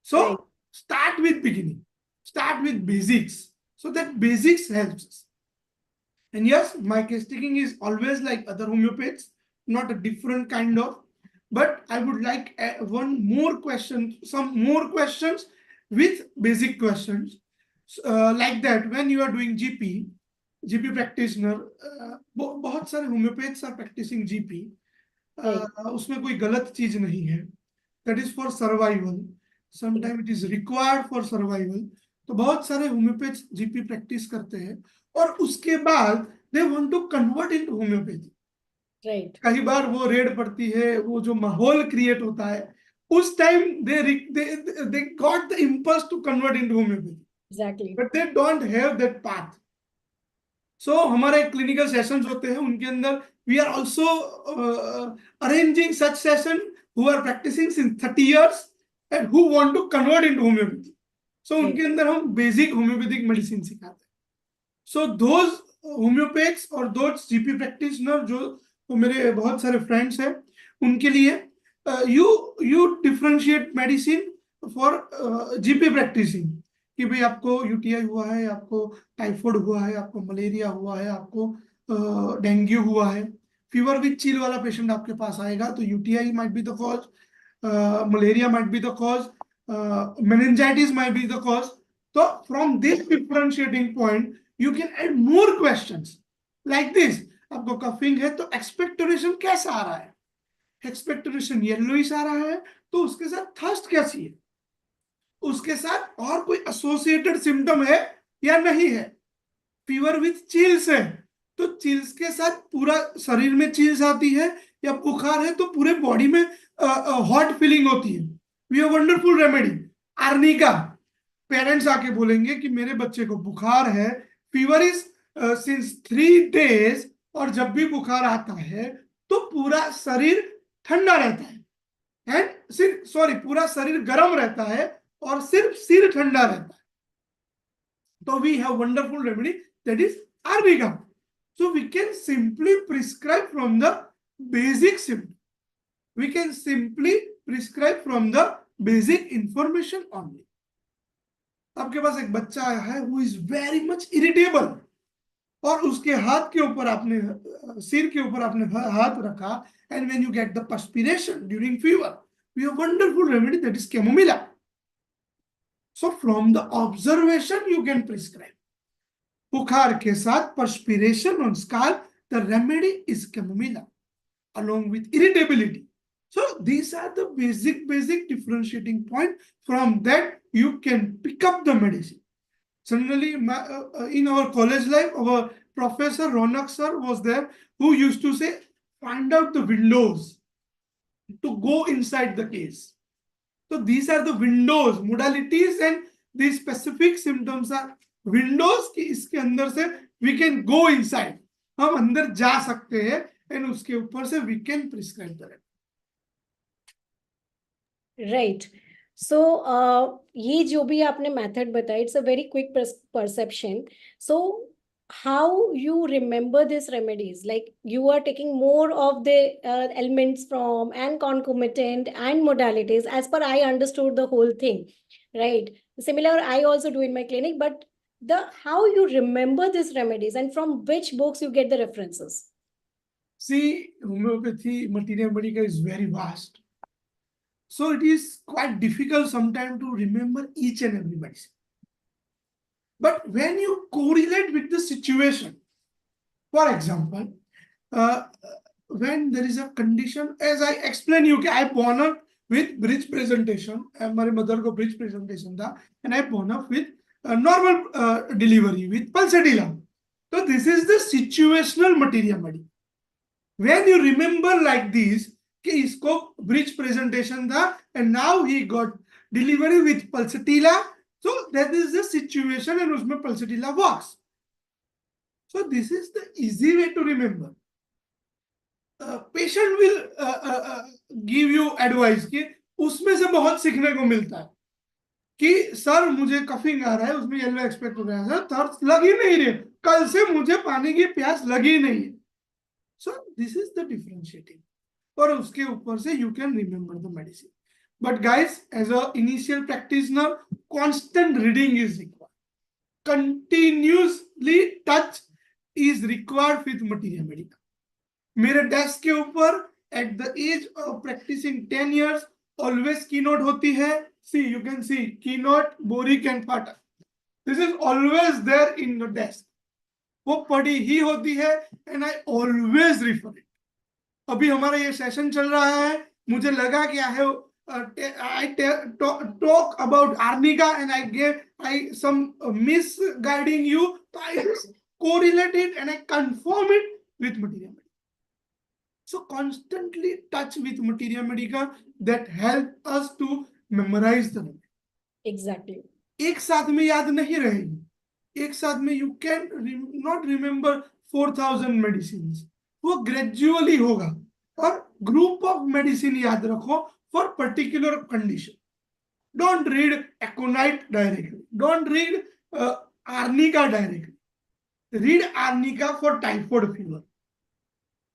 So start with beginning, start with basics, so that basics helps us. And yes, my case taking is always like other homeopaths, not a different kind of, but I would like one more question, some more questions with basic questions. Like that when you are doing GP practitioner, बहुत सारे homeopaths are practicing GP. उसमें कोई गलत चीज नहीं है. That is for survival. Sometime it is required for survival. तो बहुत सारे होम्योपैथ जीपी प्रैक्टिस करते हैं और उसके बाद they want to convert into homeopathy. Right. कई बार वो रेड पड़ती है, वो जो माहौल क्रिएट होता है, उस time they got the impulse to convert into homeopathy. Exactly. But they don't have that path. So हमारे क्लिनिकल सेशंस होते हैं, उनके अंदर we are also arranging such session who are practicing since 30 years and who want to convert into homeopathy. So उनके अंदर हम basic homeopathic medicine सिखाते हैं. So those homeopaths और those GP practitioner जो मेरे बहुत सारे फ्रेंड्स हैं, उनके लिए you differentiate medicine for GP practicing कि भाई आपको यूटीआई हुआ है, आपको टाइफाइड हुआ है, आपको मलेरिया हुआ है, आपको डेंगू हुआ है. फीवर विद चिल वाला पेशेंट आपके पास आएगा तो UTI might be the cause, malaria might be the cause, meningitis might be the cause. So from this differentiating point you can add more questions like this. आपको coughing है तो expectoration कैसा आ रहा है. एक्सपेक्टोरेशन येलोइश आ रहा है तो उसके साथ थर्स्ट कैसी है, उसके साथ और कोई एसोसिएटेड सिम्टम है या नहीं है. फीवर विथ चिल्स है तो चिल्स के साथ पूरा शरीर में चिल्स आती है, या बुखार है तो पूरे बॉडी में हॉट फीलिंग होती है. We have wonderful remedy arnica. Parents आके बोलेंगे कि मेरे बच्चे को बुखार है, फीवर इज सिंस 3 days, और जब भी बुखार आता है तो पूरा शरीर ठंडा रहता है, एंड सिर्फ पूरा शरीर गर्म रहता है और सिर्फ सिर ठंडा रहता है. तो we have wonderful remedy that is arnica. So we can simply prescribe from the basic symptom. We can simply prescribe from the basic information only. आपके पास एक बच्चा है who is very much irritable, और उसके हाथ के ऊपर आपने सिर के ऊपर आपने हाथ रखा, and when you get the perspiration during fever, we have wonderful remedy that is chamomilla. So from the observation you can prescribe. बुखार के साथ perspiration on scalp, the remedy is chamomilla along with irritability. So these are the basic differentiating point. From that you can pick up the medicine. Similarly, in our college life, our professor Ronak sir was there, who used to say, find out the windows to go inside the case. So these are the windows, modalities, and these specific symptoms are windows कि इसके अंदर से we can go inside, हम अंदर जा सकते हैं, and उसके ऊपर से we can prescribe the remedy. Right. So ये जो भी आपने मेथड बताया, it's a very quick perception. So how you remember these remedies, like you are taking more of the elements from and concomitant and modalities as per I understood the whole thing, right? Similar I also do in my clinic, but the how you remember these remedies and from which books you get the references? See, homeopathy material medica is very vast, so it is quite difficult sometimes to remember each and every medicine. But when you correlate with the situation, for example, when there is a condition, as I explained you, I born up with bridge presentation, my mother को bridge presentation था, and I born up with normal delivery with pulsatilla. So this is the situational material medic. When you remember like this, कि इसको bridge presentation था, and now he got delivery with pulsatilla, so that is the situation, and उसमें pulsatilla works. So this is the easy way to remember. Patient will give you advice कि उसमें से बहुत सीखने को मिलता है कि सर मुझे कफिंग आ रहा है, उसमें येलो एक्सपेक्ट हो रहा है, सर थर्स्ट लग ही नहीं रही, कल से मुझे पानी की प्यास लगी नहीं है. So this is the differentiating, और उसके ऊपर से you can remember the medicine. But guys, as a initial practitioner, constant reading is required, continuously touch is required with materia medica. मेरे डेस्क के ऊपर at the age of practising 10 years always key note होती है. See, you can see key note, Boericke and Phatak, this is always there in the desk. वो पढ़ी ही होती है, and I always refer it. अभी हमारा ये सेशन चल रहा है, मुझे लगा कि I talk about arnica and I some misguiding you, so I correlate it and I confirm it with materia medica. So constantly touch with materia medica that help us to memorize the remedy. Exactly. एक साथ में याद नहीं रहेगी, एक साथ में you can not remember 4000 medicines, वो ग्रेजुअली होगा. और ग्रुप ऑफ मेडिसिन याद रखो for particular condition. Don't read aconite directly, don't read arnica directly, read arnica for typhoid fever.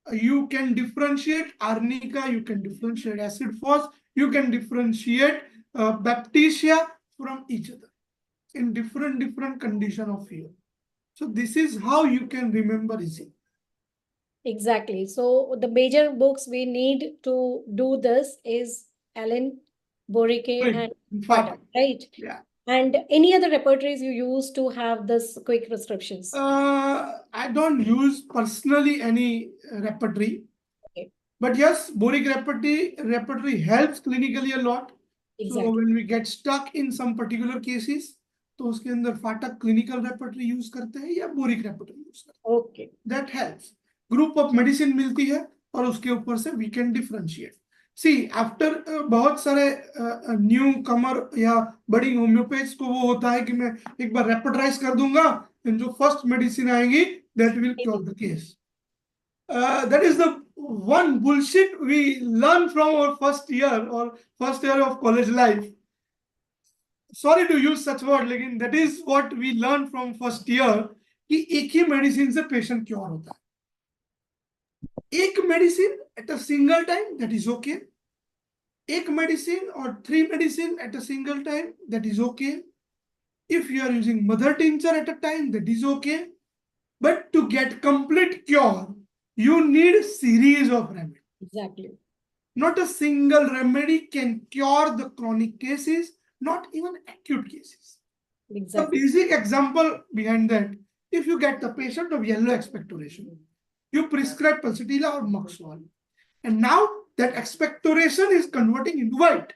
You can differentiate arnica, you can differentiate acid phos, you can differentiate bacteria from each other in different condition of fever. So this is how you can remember easily. Exactly. So the major books we need to do this is Alan, Borike, Right. and Fata, right? Yeah. And any other repertories you use to have this quick prescriptions? I don't use personally any repertory. Okay. But yes, boric repertory helps clinically a lot. Exactly. So when we get stuck in some particular cases, तो उसके अंदर फाटक clinical repertory use करते हैं या boric repertory use करते हैं. Okay. That helps. Group of medicine मिलती है और उसके ऊपर से we can differentiate. See, after बहुत सारे न्यू कमर या बडिंग होम्योपैथ्स को वो होता है कि मैं एक बार रेपर्टराइज कर दूंगा, एंड जो फर्स्ट मेडिसिन आएगी that will cure the case. That is the one bullshit we learn from our first year of college life. Sorry to use such word, लेकिन that is what we learn from first year कि एक ही medicine से patient cure होता है. एक medicine at a single time, that is okay. एक medicine और 3 medicine at a single time, that is okay. If you are using mother tincture at a time, that is okay. But to get complete cure, you need series of remedies. Exactly. Not a single remedy can cure the chronic cases, not even acute cases. The Exactly. basic example behind that, if you get the patient of yellow expectoration, you prescribe Pulsatilla or Maxwell, and now that expectoration is converting into white.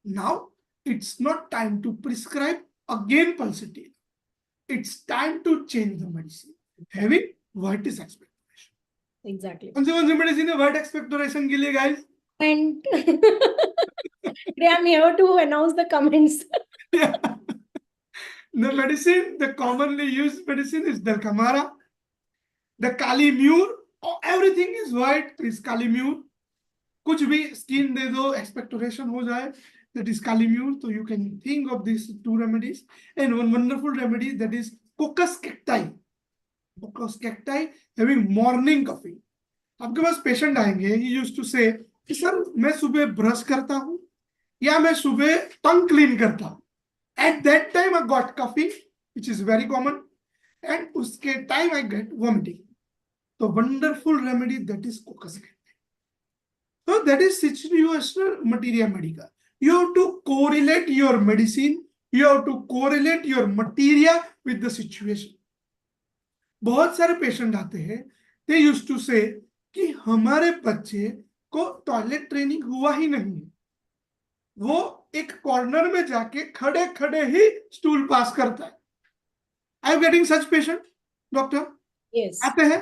Now it's not time to prescribe again Pulsatilla. It's time to change the medicine. Having white is expectoration. Exactly. कौन सी medicine है white expectoration के लिए guys? And today I'm here to announce the comments. The medicine, the commonly used medicine is Dalcamara. The Calimure, oh, everything is white, is Calimure. कुछ भी skin दे दो, expectoration हो जाए, that is Calimure. So you can think of these two remedies. And one wonderful remedy, that is Coccus cacti. Coccus cacti having morning coffee. आपके पास patient आएंगे, he used to say कि sir मैं सुबह brush करता हूँ या मैं सुबह टंग क्लीन करता हूँ. At that time I got coffee, which is very common, and उसके time I get vomiting. So wonderful remedy, that is Coccus cacti. So that is situational materia medica. You have to correlate your medicine, you have to correlate your materia with the situation. बहुत सारे patient आते हैं, they used to say कि हमारे बच्चे को toilet training हुआ ही नहीं, वो एक कॉर्नर में जाके खड़े खड़े ही स्टूल पास करता है. I am getting such patient doctor. Yes. आते हैं.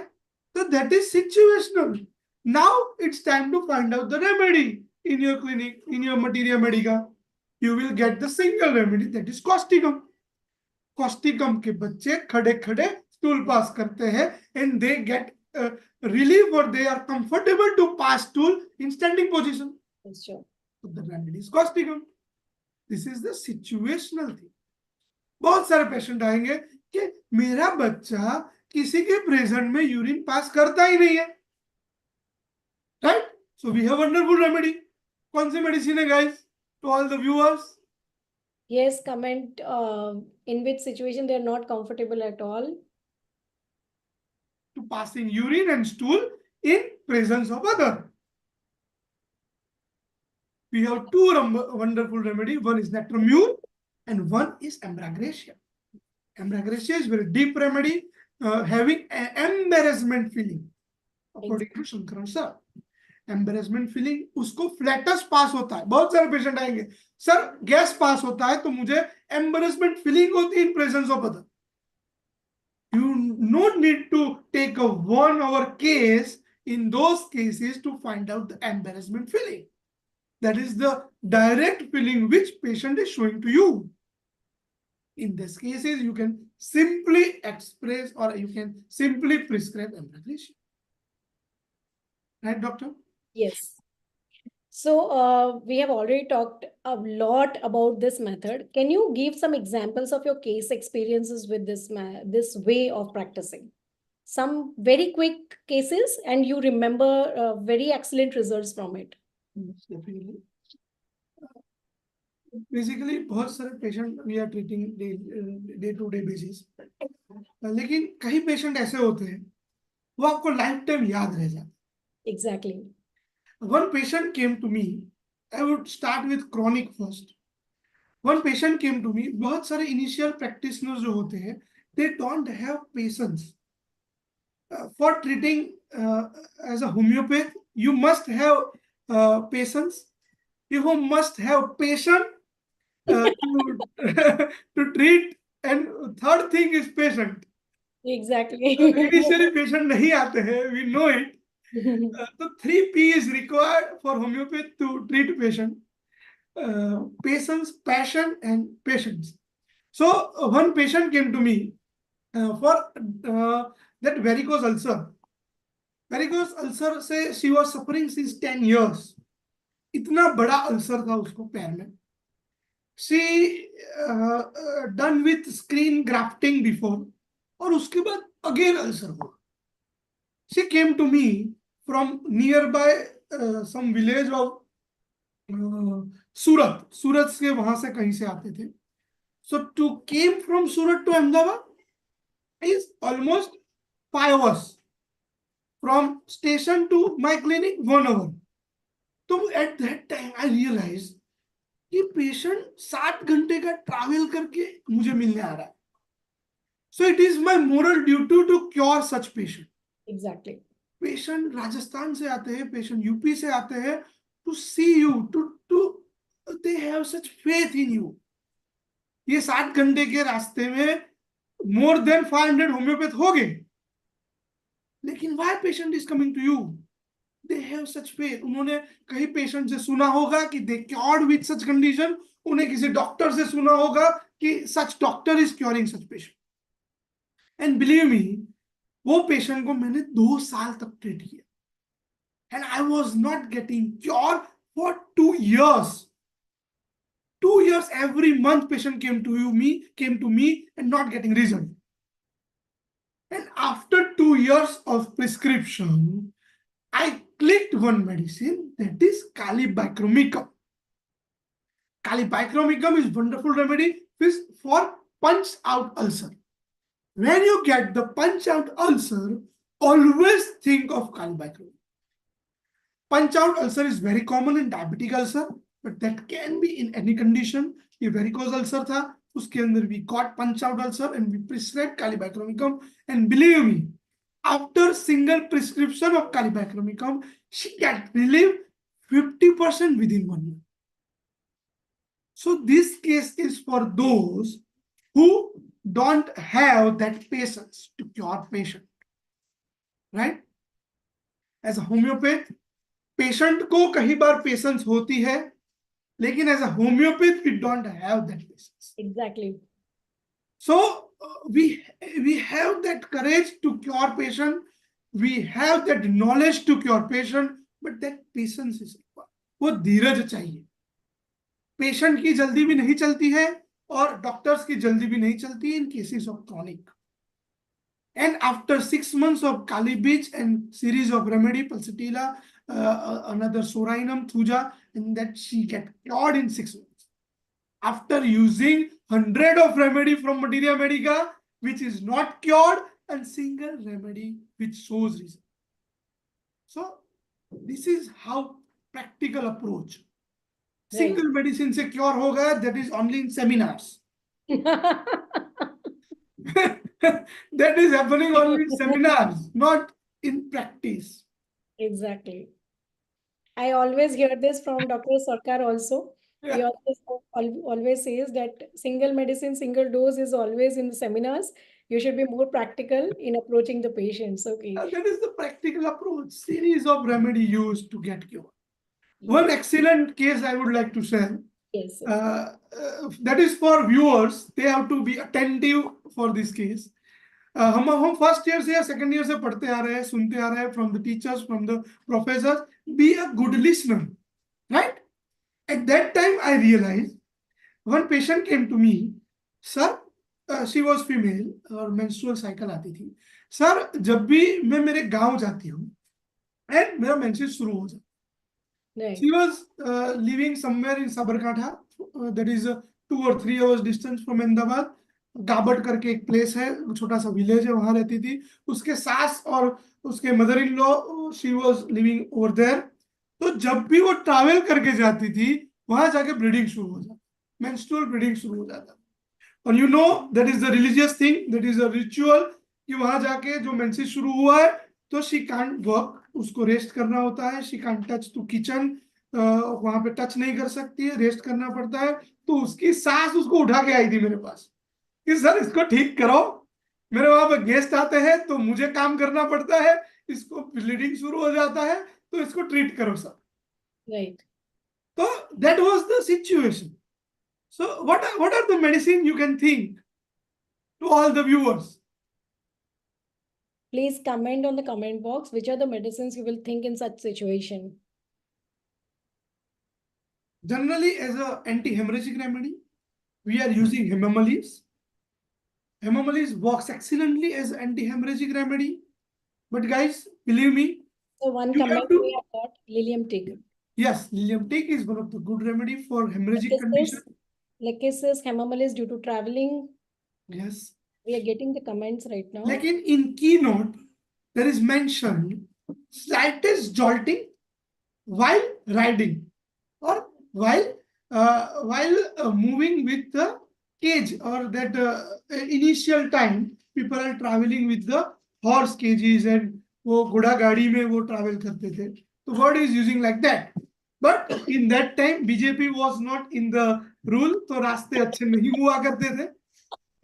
So that is situational. Now it's time to find out the remedy in your clinic, in your materia medica. You will get the single remedy, that is causticum. Causticum के बच्चे खड़े खड़े stool pass करते हैं, and they get relief, or they are comfortable to pass stool in standing position. That's true. So the remedy is causticum. This is the situational thing. बहुत सारे patient आएंगे कि मेरा बच्चा किसी के प्रेजेंट में यूरिन पास करता ही नहीं है, right? So we have wonderful remedy. कौन सी मेडिसिन है guys, to all the viewers? Yes, comment in which situation they are not comfortable at all. To passing urine and stool in presence of other. We have two wonderful remedy. One is Natromune and one is Ambragracia. Ambragracia is very deep remedy, having an embarrassment feeling, according to Shankaran sir. Embarrassment feeling, उसको flats पास होता है. बहुत सारे patient आएंगे, sir gas pass होता है तो मुझे एम्बेरसमेंट फीलिंग होती है इन presence of other. You don't need to take a 1 hour case in those cases to find out the embarrassment feeling. That is the direct feeling which patient is showing to you. In these cases, you can simply express or you can simply prescribe Ambragracia. Right, doctor? Yes. So we have already talked a lot about this method. Can you give some examples of your case experiences with this way of practicing? Some very quick cases, and you remember very excellent results from it. Definitely. Basically, बहुत सारे patient we are treating day to day basis, लेकिन कई patient ऐसे होते हैं वो आपको life time याद रह जाते. Exactly. One patient came to me. I would start with chronic first. One patient came to me. बहुत सारे initial practitioners जो होते हैं, they don't have patience for treating as a homeopath. You must have patience. You must have patience to treat. And third thing is patient. Exactly. Initially patient नहीं आते हैं. We know it. The 3P is required for homeopathy to treat patient. Patience, passion, and patience. So one patient came to me for that varicose ulcer. Varicose ulcer से she was suffering since 10 years. इतना बड़ा ulcer था उसको पैर में. She done with screen grafting before, और उसके बाद again अल्सर हुआ. She came to me from nearby some village of सूरत. सूरत से वहां से कहीं से आते थे. So to came from Surat to Ahmedabad is almost 5 hours. From station to my clinic, 1 hour. So at that time I realized कि patient 7 घंटे का ट्रैवल करके मुझे मिलने आ रहा है. So it is my moral duty to cure such patient. Exactly. Patient Rajasthan से आते हैं, पेशेंट यूपी से आते हैं to see you, to they have such faith in you. ये 7 घंटे के रास्ते में मोर देन 500 होम्योपैथ हो गए, लेकिन why patient is coming to you? They have such faith. उन्होंने कहीं पेशेंट से सुना होगा कि they cured with such condition, उन्हें किसी डॉक्टर से सुना होगा कि such doctor is curing such patient. And believe me, वो पेशेंट को मैंने 2 साल तक ट्रीट किया. And I was not getting cure for 2 years. 2 years, every month patient came to me and not getting result. And after 2 years of prescription, I clicked one medicine, that is Calibacromicum. Calibacromicum is wonderful remedy for punch out ulcer. When you get the punch out ulcer, always think of Calibacromicum. Punch out ulcer is very common in diabetic ulcer, but that can be in any condition. ये varicose ulcer था, उसके अंदर we got punch out ulcer and we prescribed Calibacromicum. And believe me, after single prescription of Calibacromicum, she got relief 50% within 1 year. So this case is for those who don't have that patience to cure patient, right? As a homeopath, patient को कई बार patience होती है, लेकिन as a homeopath we don't have that patience. Exactly. So we have that courage to cure patient, we have that knowledge to cure patient, but that patience is required. वो धीरज चाहिए. Patient की जल्दी भी नहीं चलती है और डॉक्टर्स की जल्दी भी नहीं चलती in cases of chronic. And after 6 months of Kali Beach and series of remedy, Pulsatilla, another Sorainum, Thuja, and that she get cured in 6 months. After using 100 of remedy from Materia Medica, which is not cured, and single remedy which shows result. So this is how practical approach. Single medicine से cure होगा, that is only in seminars. That is happening only in seminars, not in practice. Exactly. I always hear this from Dr. Sarkar also. He Yeah. always says that single medicine, single dose is always in the seminars. You should be more practical in approaching the patients. Okay. That is the practical approach. Series of remedy used to get cure. Yes. One excellent case I would like to share. Yes. That is for viewers. They have to be attentive for this case. हम first year से या second year से पढ़ते आ रहे हैं, सुनते आ रहे हैं from the teachers, from the professors, be a good listener, right? At that time I realized one patient came to me, sir, she was female और menstrual cycle आती थी. सर, जब भी मैं मेरे गांव जाती हूँ एंड मेरा मेंसेस शुरू हो जाता. She was living somewhere in Sabarkantha, that is 2 or 3 hours distance from Ahmedabad. गाबट करके एक प्लेस है, छोटा सा विलेज है, वहां रहती थी. उसके सास और उसके mother in law, she was living over there. तो जब भी वो ट्रैवल करके जाती थी, वहां जाके ब्लीडिंग शुरू हो जाती, मेंस्ट्रुअल ब्लीडिंग शुरू हो जाता. और you know that is the religious thing, that is a ritual कि वहां जाके जो मेंसेस शुरू हुआ है तो शी कांट वर्क, उसको रेस्ट करना होता है. She can't touch to kitchen, वहां पे टच नहीं कर सकती है, रेस्ट करना पड़ता है. तो उसकी सास उसको उठा के आई थी मेरे पास कि सर इसको ठीक करो, मेरे वहां पे गेस्ट आते हैं तो मुझे काम करना पड़ता है, इसको ब्लीडिंग शुरू हो जाता है, तो इसको ट्रीट करो sir. Right. So that was the situation. So what are the medicine you can think to all the viewers? Please comment on the comment box which are the medicines you will think in such situation. Generally, as a anti-hemorrhagic remedy, we are using Hemamalis. Hemamalis works excellently as anti-hemorrhagic remedy. But guys, believe me, So one you have comment to. we have got Lilium Tig. Yes, Lilium Tig is one of the good remedy for What hemorrhagic is this? condition. Lachesis, Hemamelis due to traveling. Yes. We are getting the comments right now. Like in keynote, there is mentioned slightest jolting while riding or while moving with the cage, or that initial time people are traveling with the horse cages and वो घोड़ा गाड़ी में वो travel करते थे, तो word is using like that. But in that time BJP was not in the rule, तो रास्ते अच्छे नहीं हुआ करते थे,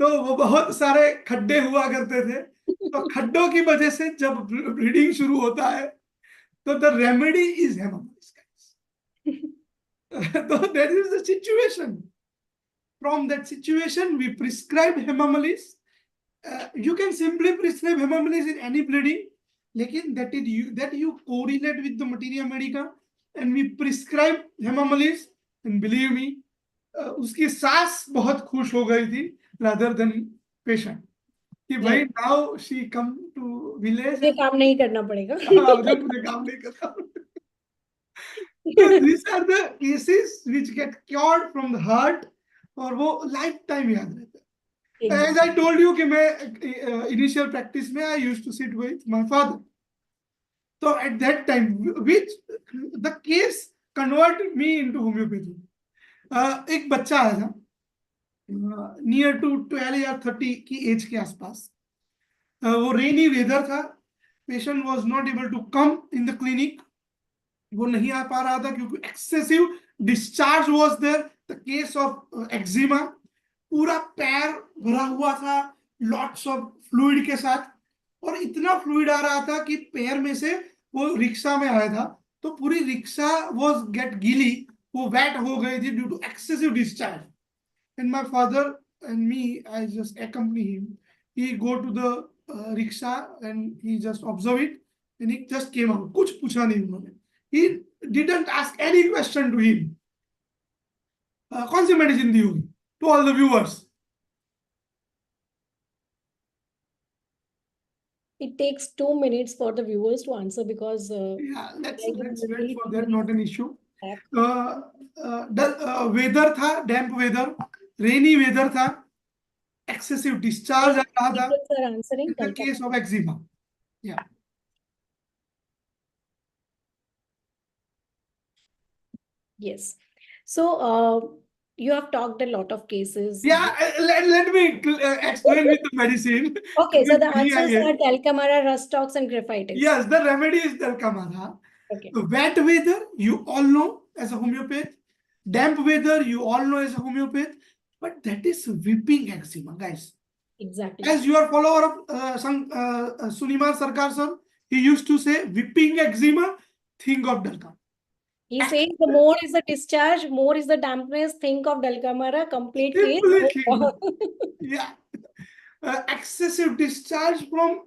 तो वो बहुत सारे खड्डे हुआ करते थे, तो खड्डों की वजह से जब ब्रीडिंग शुरू होता है तो the remedy is Hemamelis, guys. So that is the situation. From that situation, we prescribe Hemamelis. You can simply prescribe Hemamelis in any bleeding, लेकिन that you correlate with the materia medica, and we prescribe Hemamelis, and believe me, उसकी सास बहुत खुश हो गई थी rather than patient. कि भाई now she come to village. ये काम नहीं करना पड़ेगा. हाँ, मुझे काम नहीं करना. So these are the cases which get cured from the heart, और वो lifetime याद रहता है. As I told you कि मैं initial practice में I used to sit with my father. So at that time, which the case converted me into homeopathy. एक बच्चा आया था near to 12 या 30 की एज के आसपास. वो रेनी वेदर था, patient was not able to come in the clinic. वो नहीं आ पा रहा था क्योंकि excessive discharge was there. The case of eczema, पूरा पैर भरा हुआ था लॉट्स ऑफ फ्लूइड के साथ, और इतना फ्लूइड आ रहा था कि पैर में से वो रिक्शा में आया था तो पूरी रिक्शा वाज गेट गीली, वो वेट हो गई थी due to excessive discharge. And my father and me, I just accompany him. He go to the rickshaw and he just observe it and he just came out. कुछ पूछा नहीं उन्होंने. He didn't ask any question to him. कौन सी medicine दी होगी? To all the viewers. It takes 2 minutes for the viewers to answer because Yeah, let's wait for that. Not an issue. Weather था, damp weather, rainy weather था, excessive discharge आ रहा था. sir answering. In the case of eczema. Yeah. Yes. So you have talked a lot of cases. Yeah, let me explain with the medicine. Okay, so the answers are Dellcamara, Rustox, and Graphitis. Yes, the remedy is Dellcamara. Okay. Wet weather, you all know as a homeopath. Damp weather, you all know as a homeopath. But that is whipping eczema, guys. Exactly. As you are follower of Sunimar Sarkar sir, he used to say, whipping eczema, think of Dellcamara. He says the more is the discharge, more is the dampness, think of Dellcamara, complete case. Yeah. Excessive discharge from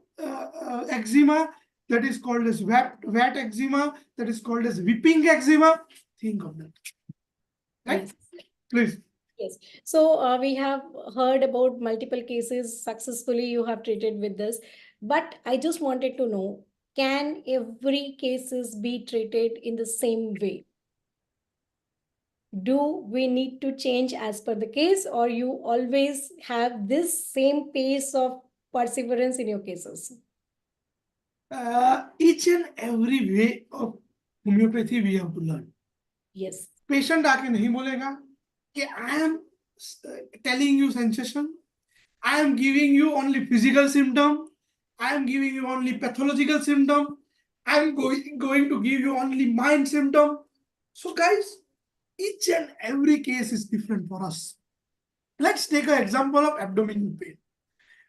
eczema, that is called as wet eczema, that is called as whipping eczema. Think of that. Right? Yes. Please. Yes. So we have heard about multiple cases successfully you have treated with this, but I just wanted to know, can every cases be treated in the same way? Do we need to change as per the case, or you always have this same pace of perseverance in your cases? Each and every way of homeopathy we have to learn. Yes. Patient आके नहीं बोलेगा कि I am telling you sensation, I am giving you only physical symptom, I am giving you only pathological symptom, I am going to give you only mind symptom. So guys, each and every case is different for us. Let's take an example of abdominal pain.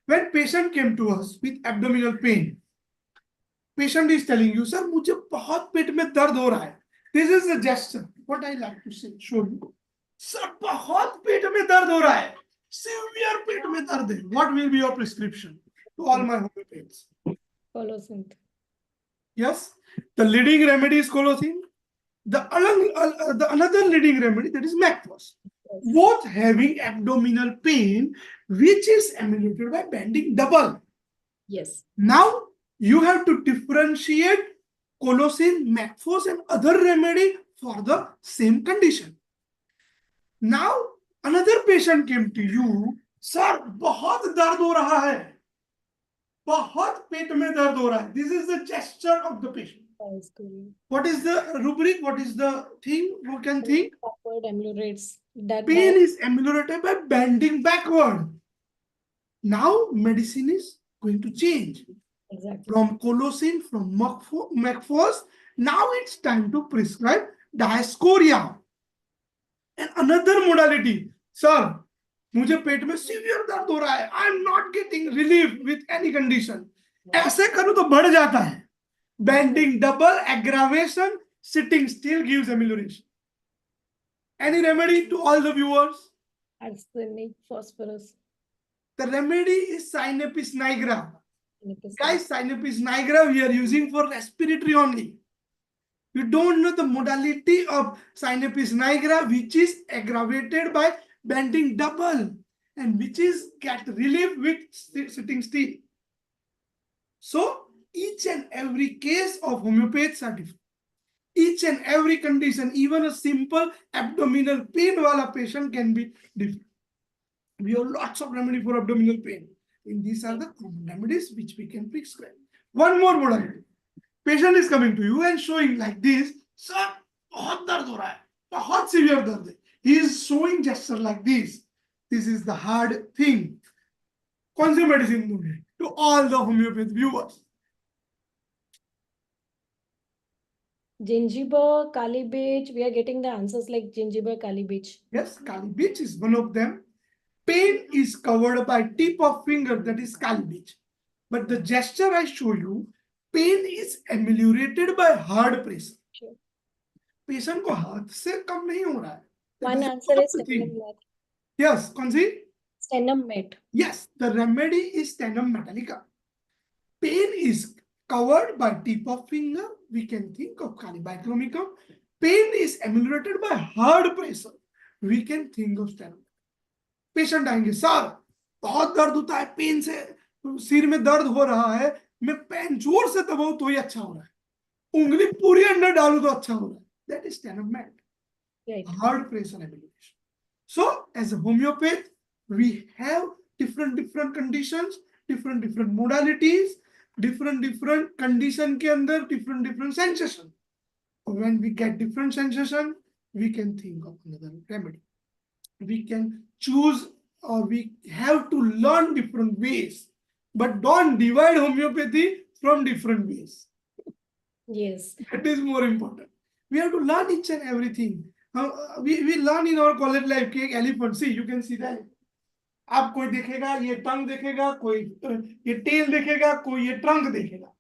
When patient came to us with abdominal pain, patient is telling you, sir, मुझे बहुत पेट में दर्द हो रहा है. This is a gesture. What I like to say, show you. Sir, बहुत पेट में दर्द हो रहा है. Severe पेट में दर्द है. What will be your prescription to all my homeopaths? Colocynth. Yes, the leading remedy is colocynth. The another leading remedy, that is Macphos. Both having abdominal pain, which is ameliorated by bending double. Yes. Now you have to differentiate colocynth, Macphos, and other remedy for the same condition. Now Another patient came to you, sir बहुत दर्द हो रहा है, बहुत पेट में दर्द हो रहा है. This is the gesture of the patient. What is the rubric? What is the thing? Who can think? Backward ameliorates. Pain is ameliorated by bending backward. Now medicine is going to change. Exactly. From Colocin, from Macphos, now it's time to prescribe Diascoria. And another modality, sir, मुझे पेट में severe दर्द हो रहा है, आई am not getting relief with any condition. ऐसे करूं तो बढ़ जाता है. Bending double, aggravation, sitting still gives amelioration. Any remedy to all the viewers? Arsenic, phosphorus. The remedy is Sinapis nigra. Guys, Sinapis nigra we are using for respiratory only. You don't know the modality of Sinapis nigra, which is aggravated by bending double and which is get relief with sitting still. So each and every case of homeopathics are different. Each and every condition, even a simple abdominal pain wala patient can be different. We have lots of remedy for abdominal pain. And these are the common remedies which we can prescribe. One more modality. Patient is coming to you and showing like this, sir, बहुत दर्द हो रहा है, बहुत severe दर्द है. He is showing gesture like this. This is the hard thing. कौन सी medicine दूंगे? To all the homeopathy viewers. Gingiber, Kali beach. We are getting the answers like gingiber, Kali beach. Yes, Kali beach is one of them. Pain is covered by tip of finger, that is Kali beach. But the gesture I show you, pain is ameliorated by hard pressure. Sure. Patient को हाथ से कम नहीं हो रहा है. One answer is sternum mat. Yes, कौन सी? Sternum mat. Yes, the remedy is sternum metallica. Pain is covered by tip of finger. We can think of Calibicromicum. Pain is ameliorated by hard pressure. We can think of sternum. Patient आएंगे, sir बहुत दर्द होता है, pen से सिर में दर्द हो रहा है, मैं पेन जोर से दबाऊं तो ही अच्छा हो रहा है, उंगली पूरी अंदर डालूं तो अच्छा हो रहा है. That is sternum mat. Right. Hard pressure amelioration. So as a homeopath, we have different conditions, different modalities, different condition के अंदर different sensation. When we get different sensation, we can think of another remedy. We can choose, or we have to learn different ways, but don't divide homeopathy from different ways. Yes. That is more important. We have to learn each and everything. We learn in our college life कि एक elephant, see, you can see that. आप कोई देखेगा ये टंग देखेगा, कोई ये tell देखेगा, कोई ये ट्रंक देखेगा.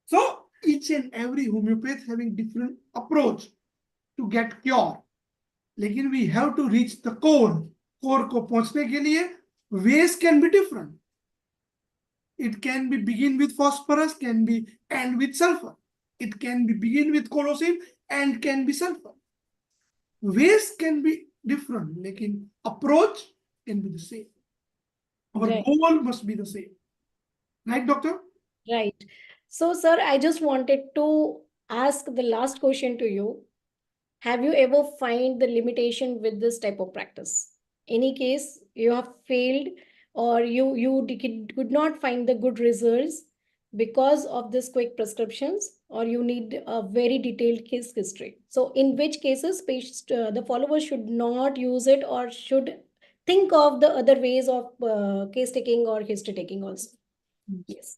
So each and every homeopath having different approach to get cure. लेकिन we have to reach the core. Core को पहुंचने के लिए ways can be different. It can be begin with phosphorus, can be end with sulfur. It can be begin with colocin and can be sulfur. Ways can be different, लेकिन approach can be the same. Our goal must be the same. Right, doctor? Right. So, sir, I just wanted to ask the last question to you. Have you ever find the limitation with this type of practice? Any case you have failed or you could not find the good results because of this quick prescriptions, or you need a very detailed case history? So in which cases patients, the followers should not use it or should think of the other ways of case taking or history taking also? Yes.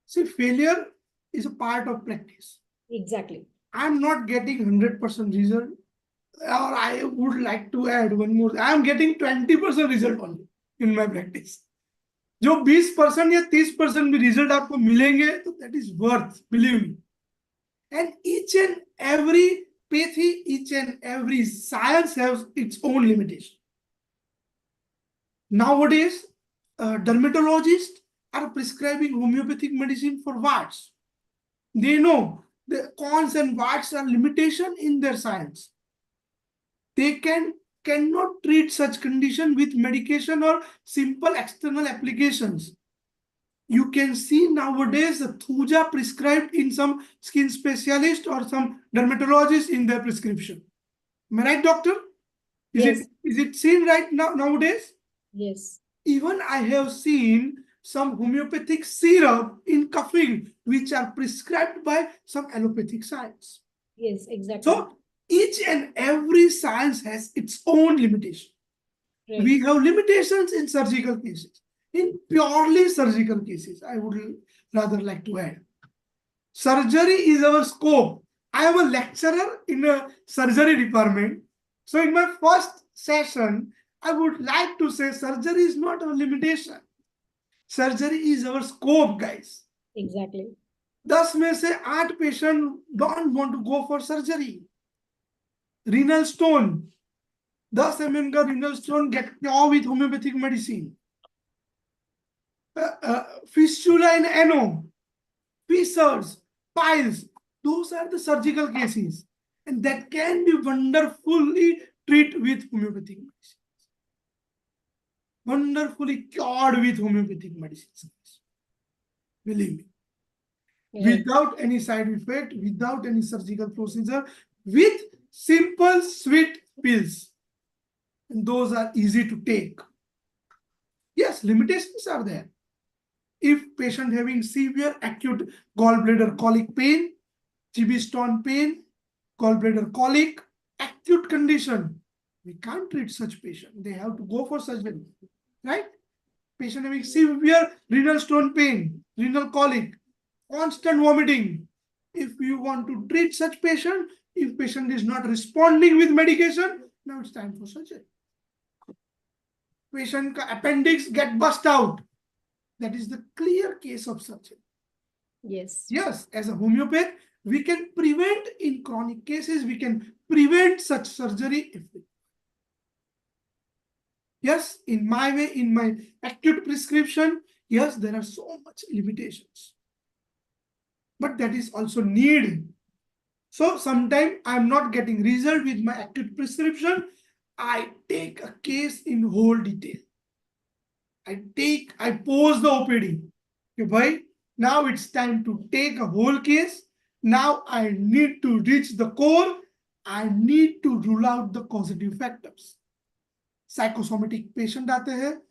See, failure is a part of practice. Exactly. I'm not getting 100% result, or I would like to add one more. I am getting 20% result only in my practice. जो 20% या 30% भी result आपको मिलेंगे, तो that is worth, believe me. And each and every pathy, each and every science has its own limitation. Nowadays, dermatologists are prescribing homeopathic medicine for warts. They know the cons and warts are limitation in their science. They cannot treat such condition with medication or simple external applications. You can see nowadays the Thuja prescribed in some skin specialist or some dermatologist in their prescription. Am I right, doctor? Yes. Is it seen right now nowadays? Yes. Even I have seen some homeopathic syrup in coughing, which are prescribed by some allopathic science. Yes, exactly. So each and every science has its own limitation. Right. We have limitations in surgical cases. In purely surgical cases, I would rather like to add. Surgery is our scope. I am a lecturer in a surgery department. So in my first session, I would like to say surgery is not a limitation. Surgery is our scope, guys. Exactly. 10 में से 8 patient don't want to go for surgery. Renal stone, 10 mm का renal stone get cure with homeopathic medicine. Fistula in ano, fissures, piles, those are the surgical cases, and that can be wonderfully treated with homeopathic medicine. Wonderfully cured with homeopathic medicines. Believe me. Right. Without any side effect, without any surgical procedure, with simple sweet pills. And those are easy to take. Yes, limitations are there. If patient having severe acute gallbladder colic pain, GB stone pain, gallbladder colic, acute condition, we can't treat such patient. They have to go for surgery, right? Patient having severe renal stone pain, renal colic, constant vomiting. If you want to treat such patient, if patient is not responding with medication, now it's time for surgery. Patient appendix get bust out. That is the clear case of surgery. Yes. Yes, as a homeopath, we can prevent in chronic cases, we can prevent such surgery if we. Yes, in my way, in my acute prescription, yes, there are so much limitations. But that is also needed. So sometimes I'm not getting result with my acute prescription. I take a case in whole detail. I pose the OPD. Okay, bhai, now it's time to take a whole case. Now I need to reach the core. I need to rule out the causative factors. Psychosomatic patient आते हैं.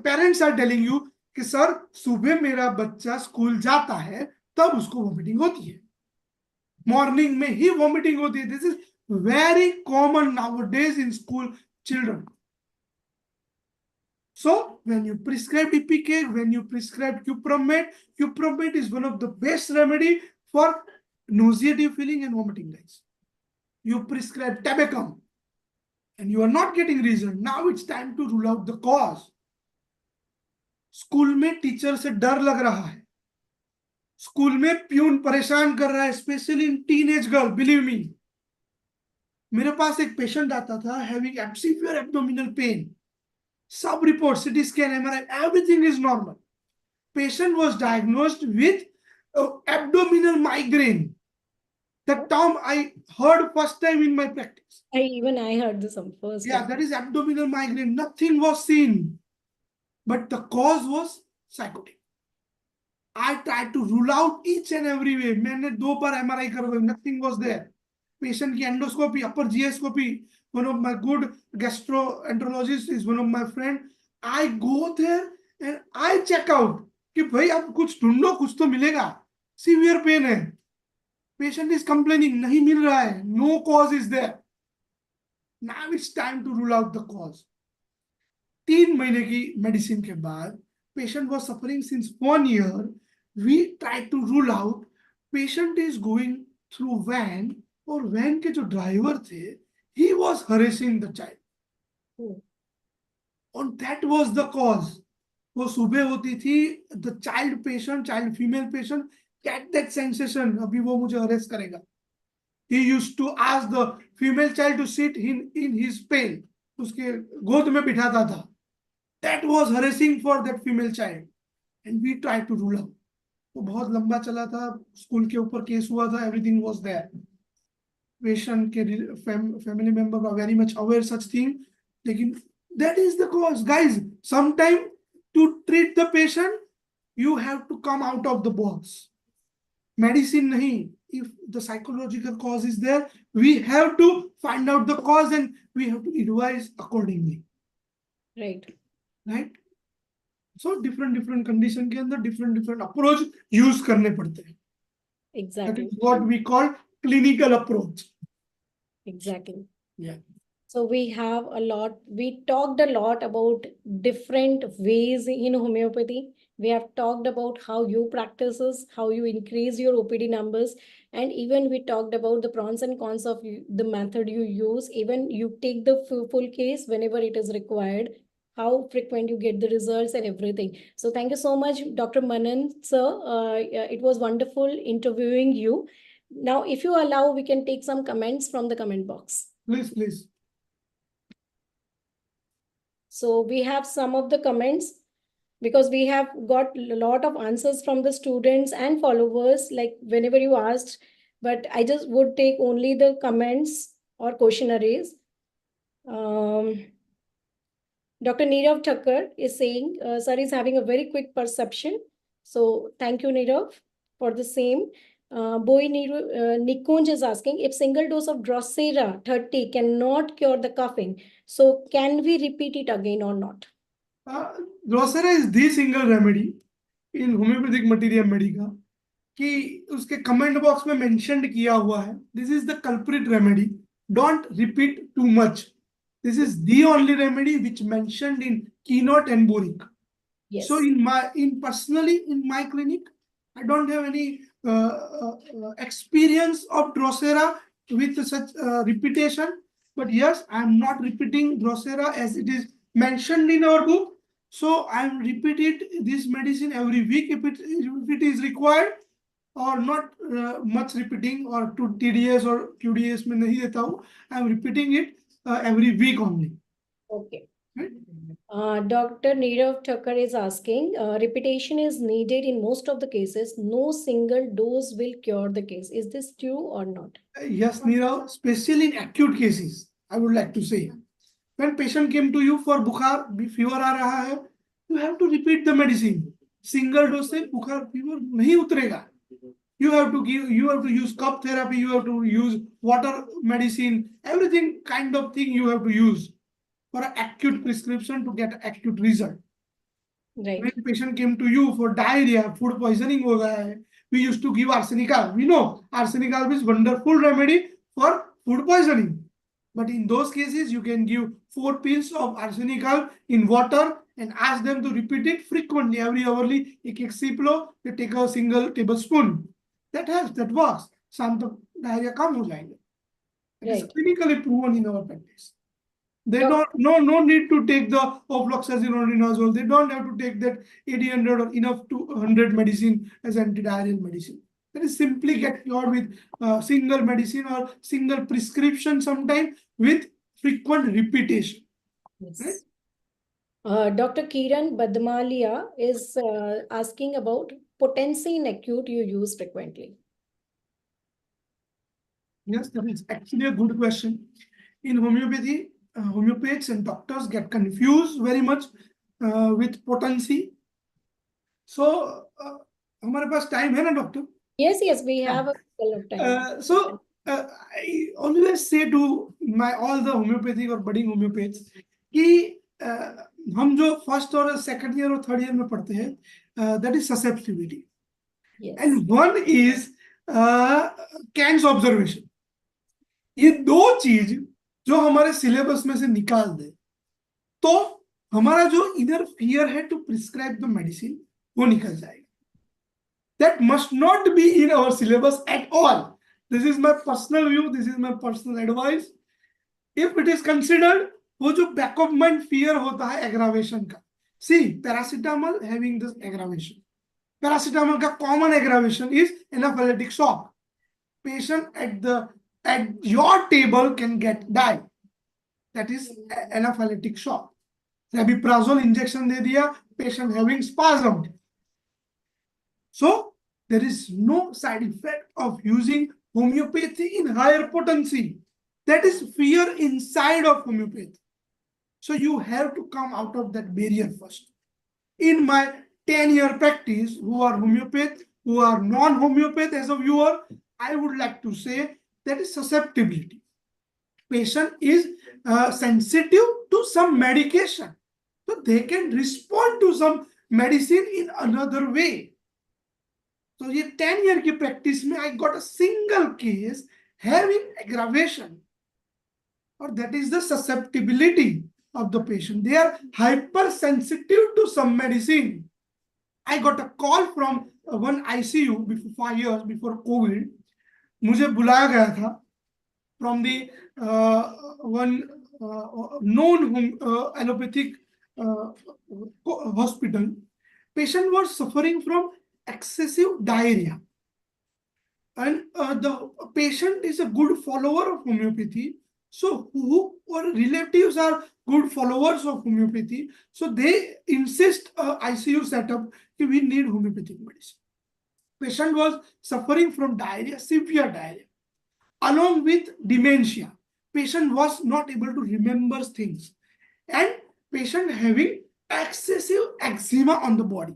Parents are telling you कि sir सुबह मेरा बच्चा school जाता है तब उसको वॉमिटिंग होती है. मॉर्निंग में ही वॉमिटिंग होती है. This is very common nowadays in school children. So when you prescribe EPK, when you prescribe Cupromet is one of the best remedy for nauseative feeling and vomiting, guys. You prescribe Tabacum and you are not getting result. Now it's time to rule out the cause. School में teacher से डर लग रहा है. School में peon परेशान कर रहा है, specially in teenage girl. Believe me, मेरे पास एक पेशेंट आता था having severe abdominal pain. Sub report, CT scan, MRI, everything is normal. Patient was diagnosed with abdominal migraine. The term I heard first time in my practice. I heard this first Yeah, time. that is abdominal migraine. Nothing was seen, but the cause was psychotic. I tried to rule out each and every way. मैंने 2 बार MRI करवाई, nothing was there. Patient की endoscopy, upper GI. One of my good gastroenterologist is one of my friend. I go there and I check out कि भाई आप कुछ ढूंढो, कुछ तो मिलेगा. Severe pain है. Patient is complaining, नहीं मिल रहा है. No cause is there. Now it's time to rule out the cause. 3 महीने की मेडिसिन के बाद patient was suffering since 1 year. We tried to rule out. Patient is going through van और van के जो ड्राइवर थे, he was harassing the child. And that was the cause. वो सुबह होती थी, the child female patient get that sensation, अभी वो मुझे harass करेगा. He used to ask the female child to sit in his pain. उसके गोद में बिठाता था. That was harassing for that female child. And we tried to rule out. वो बहुत लंबा चला था, स्कूल के ऊपर केस हुआ था, everything was there. Patient के family member were very much aware such thing. लेकिन that is the cause, guys. Sometime to treat the patient, you have to come out of the box. Medicine नहीं, if the psychological cause is there, we have to find out the cause and we have to advise accordingly. Right. Right? So different condition के अंदर different approach use करने पड़ते हैं. That Exactly. is what we call clinical approach. Exactly. Yeah. So we talked a lot about different ways in homeopathy. We have talked about how you practices, how you increase your OPD numbers, and even we talked about the pros and cons of the method you use. Even you take the full case whenever it is required, how frequent you get the results and everything. So thank you so much, Dr. Manan, sir. It was wonderful interviewing you. Now, if you allow, we can take some comments from the comment box. Please. So we have some of the comments because we have got a lot of answers from the students and followers, like whenever you asked, but I just would take only the comments or questionnaires. Dr. Nirav Thakkar is saying, sir is having a very quick perception. So thank you, Nirav, for the same. Boy Nikunj is asking, if single dose of Drosera 30 cannot cure the coughing, so can we repeat it again or not? Drosera is the single remedy in homeopathic materia medica कि उसके comment box में mentioned किया हुआ है, this is the culprit remedy, don't repeat too much, this is the only remedy which mentioned in keynote and Boric. Yes. So personally in my clinic, I don't have any experience of Drosera with such repetition, but yes, I am not repeating Drosera as it is mentioned in our book. So I am repeating this medicine every week if it is required, or not much repeating or too tedious or QDS में नहीं देता हूँ. I am repeating it every week only. Okay. Dr. Nirav Thakkar is asking, repetition is needed in most of the cases. No single dose will cure the case. Is this true or not? Yes, Nirav, especially in acute cases, I would like to say. When patient came to you for bukhar, fever आ रहा है, you have to repeat the medicine. Single dose से बुखार fever नहीं उतरेगा. You have to use cup therapy, you have to use water medicine, everything kind of thing you have to use for an acute prescription to get acute result. Right. When patient came to you for diarrhea, food poisoning हो गया है, we used to give arsenicol. We know arsenicol is wonderful remedy for food poisoning. But in those cases, you can give 4 pills of arsenicol in water and ask them to repeat it frequently, every hourly. एक Ciplo, they take a single tablespoon. That helps, that works. शाम तक diarrhea कम हो जाएंगे. It is clinically proven in our practice. They no need to take the ofloxacin or rinazole. They don't have to take that 80-100 or enough to 100 medicine as antidiarrheal medicine. That is simply get cured with single medicine or single prescription, sometime with frequent repetition. Yes. Right? Dr. Kiran Badmalia is asking about potency in acute you use frequently. Yes, that is actually a good question. In homeopathy, homeopaths and doctors get confused very much with potency. So, हमारे पास time है ना doctor? Yes, we have a couple of time. So I always say to all the homeopathic or budding homeopaths कि हम जो first और second year और third year में पढ़ते हैं, that is susceptibility. Yes. And one is Kahn's observation. ये दो चीज जो हमारे सिलेबस में से निकाल दे तो हमारा जो इनर फियर है टू प्रिस्क्राइब द मेडिसिन वो निकल जाएगा. That must not be in our syllabus at all. This is my personal view. This is my personal advice. If it is considered, वो जो back of mind fear होता है aggravation का. See, paracetamol having this aggravation. Paracetamol का common aggravation is anaphylactic shock. Patient at your table can die. That is anaphylactic shock. Rabiprazole injection दे दिया, patient having spasm. So there is no side effect of using homeopathy in higher potency. That is fear inside of homeopathy. So you have to come out of that barrier first. In my 10-year practice, who are homeopath, who are non-homeopath as a viewer, I would like to say that is susceptibility. Patient is sensitive to some medication, so they can respond to some medicine in another way. So ये 10 year की practice में I got a single case having aggravation, or that is the susceptibility of the patient. They are hypersensitive to some medicine. I got a call from one ICU before 5 years before COVID. मुझे बुलाया गया था from the one known allopathic hospital. Patient was suffering from excessive diarrhea, and the patient is a good follower of homeopathy. So who or relatives are good followers of homeopathy, so they insist ICU setup that we need homeopathic medicine. Patient was suffering from diarrhea, severe diarrhea, along with dementia. Patient was not able to remember things, and patient having excessive eczema on the body.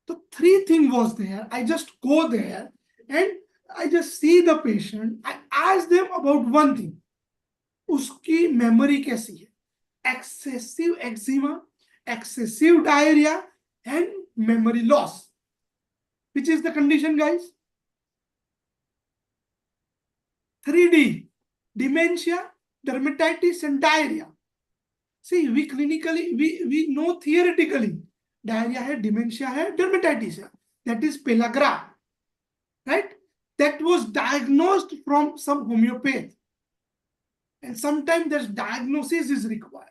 So 3 things was there. I just go there and I just see the patient. I ask them about one thing. उसकी memory कैसी है? Excessive eczema, excessive diarrhea, and memory loss. Which is the condition, guys? 3D, dementia, dermatitis, and diarrhea. See, we clinically, we know theoretically, diarrhea hai, dementia hai, dermatitis hai. That is pellagra, right? That was diagnosed from some homeopath. And sometimes that diagnosis is required,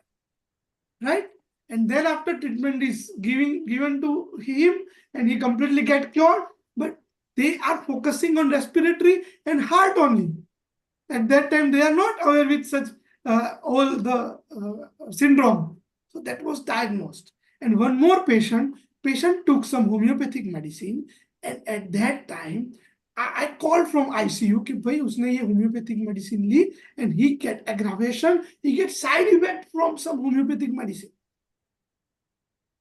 right? And then after treatment is given to him and he completely get cured, but they are focusing on respiratory and heart only. At that time, they are not aware with such all the syndrome. So that was diagnosed. And one more patient took some homeopathic medicine, and at that time, I called from ICU कि भाई उसने ये homeopathic medicine Lee, and he get aggravation, he get side effect from some homeopathic medicine.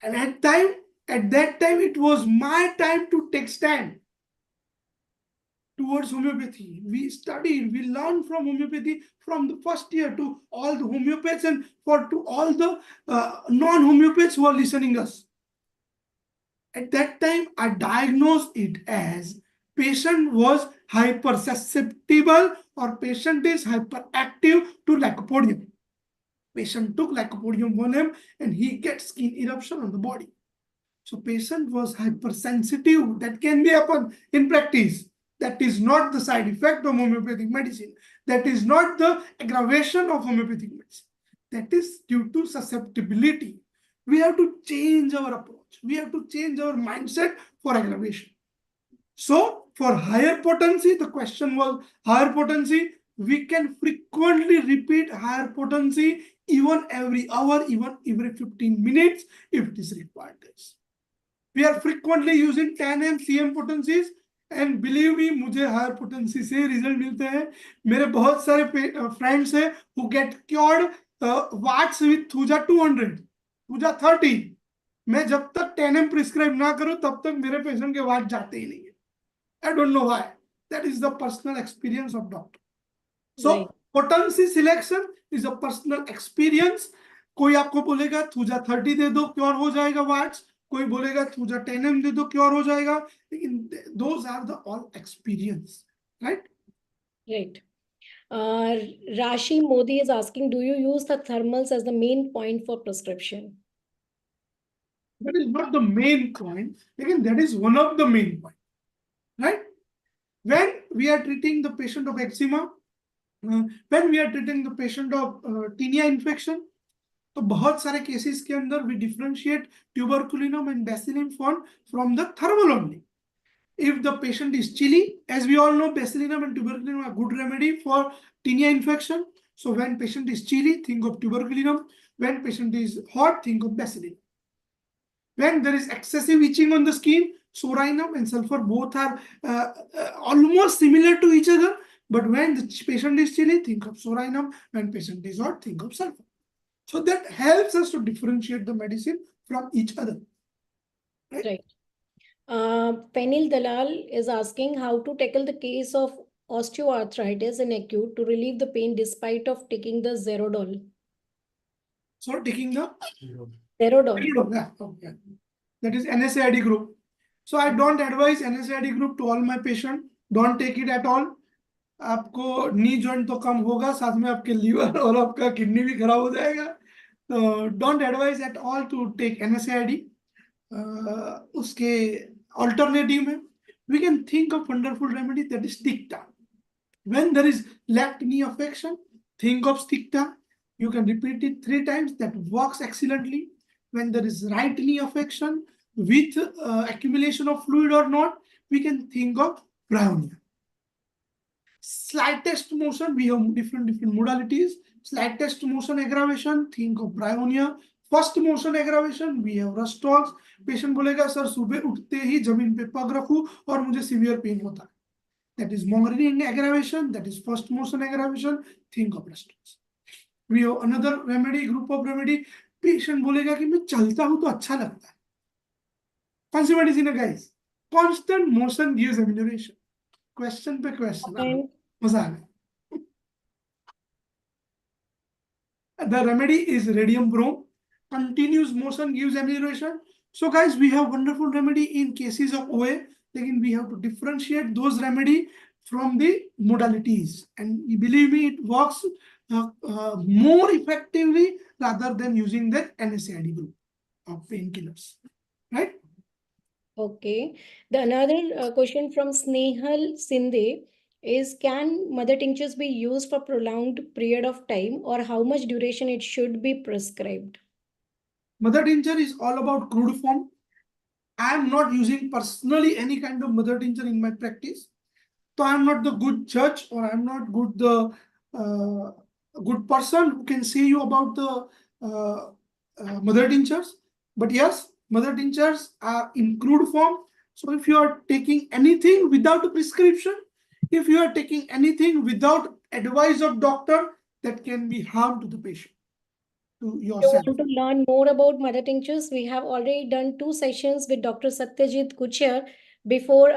And at that time, it was my time to take stand towards homeopathy. We studied, we learned from homeopathy from the first year to all the homeopaths and to all the non-homeopaths who are listening us. At that time, I diagnosed it as patient was hypersusceptible or patient is hyperactive to lycopodium. Patient took lycopodium 1M and he gets skin eruption on the body. So patient was hypersensitive. That can be happen in practice. That is not the side effect of homeopathic medicine. That is not the aggravation of homeopathic medicine. That is due to susceptibility. We have to change our approach. We have to change our mindset for aggravation. So for higher potency, the question was higher potency. We can frequently repeat higher potency even every hour, even every 15 minutes if it is required. We are frequently using 10M CM potencies, and believe me, मुझे higher potency से result मिलते हैं. मेरे बहुत सारे friends हैं who get cured watts with Thuja 200, Thuja 30. मैं जब तक 10M prescribe ना करूं तब तक मेरे patient के watt जाते ही नहीं है. I don't know why. That is the personal experience of doctor. So right. Potency selection is a personal experience. कोई आपको बोलेगा Thuja 30 दे दो क्योर हो जाएगा watts. कोई बोलेगा Thuja 10M दे दो क्योर हो जाएगा. लेकिन those are the all experience, right? Right. Rashi Modi is asking, do you use the thermals as the main point for prescription? That is not the main point. Again, that is one of the main points, right? When we are treating the patient of eczema, when we are treating the patient of tinea infection, तो बहुत सारे cases के अंदर we differentiate tuberculinum and bacillium from the thermal only. If the patient is chilly, as we all know, bacillium and tuberculinum are good remedy for tinea infection. So when patient is chilly, think of tuberculinum. When patient is hot, think of bacillium. When there is excessive itching on the skin, sorinum and sulfur both are almost similar to each other. But when the patient is chilly, think of sorinum. When patient is hot, think of sulfur. So that helps us to differentiate the medicine from each other. Right. Penil Dalal is asking how to tackle the case of osteoarthritis in acute to relieve the pain despite of taking the Zerodol. So taking the Zerodol. yeah, okay. That is NSAID group. So I don't advise NSAID group to all my patient. Don't take it at all. आपको knee joint तो कम होगा, साथ में आपके liver और आपका kidney भी खराब हो जाएगा. तो don't advise at all to take NSAID. उसके अल्टरनेटिव में we can think of wonderful remedy, that is Sticta. When there is left knee affection, think of Sticta. You can repeat it 3 times. That works excellently. When there is right knee affection with accumulation of fluid or not, we can think of Brownia. Slightest motion, we have different modalities. Slightest motion aggravation, think of Bryonia. First motion aggravation, we have Rustol's. Patient बोलेगा sir सुबह उठते ही जमीन पे पग रखूं और मुझे severe pain होता है. That is Mongerian aggravation. That is first motion aggravation. Think of Rustol's. We have another remedy, group of remedy. Patient बोलेगा कि मैं चलता हूं तो अच्छा लगता है. कौन सी मेडिसिन है guys? Constant motion gives amelioration. Question पे question. मजा आ गया. The remedy is radium brome. Continuous motion gives amelioration. So guys, we have wonderful remedy in cases of OA. Again, we have to differentiate those remedy from the modalities. And believe me, it works more effectively rather than using the NSAID group of painkillers. Right? Okay. The another question from Snehal Sinde is, can mother tinctures be used for prolonged period of time, or how much duration it should be prescribed? Mother tincture is all about crude form. I am not using personally any kind of mother tincture in my practice. So I am not the good judge, or I am not good person who can say you about the mother tinctures. But yes, mother tinctures are in crude form. So if you are taking anything without a prescription, if you are taking anything without advice of doctor, that can be harm to the patient, to If you yourself. want to learn more about mother tinctures, we have already done 2 sessions with Dr. Satyajit Kuchar before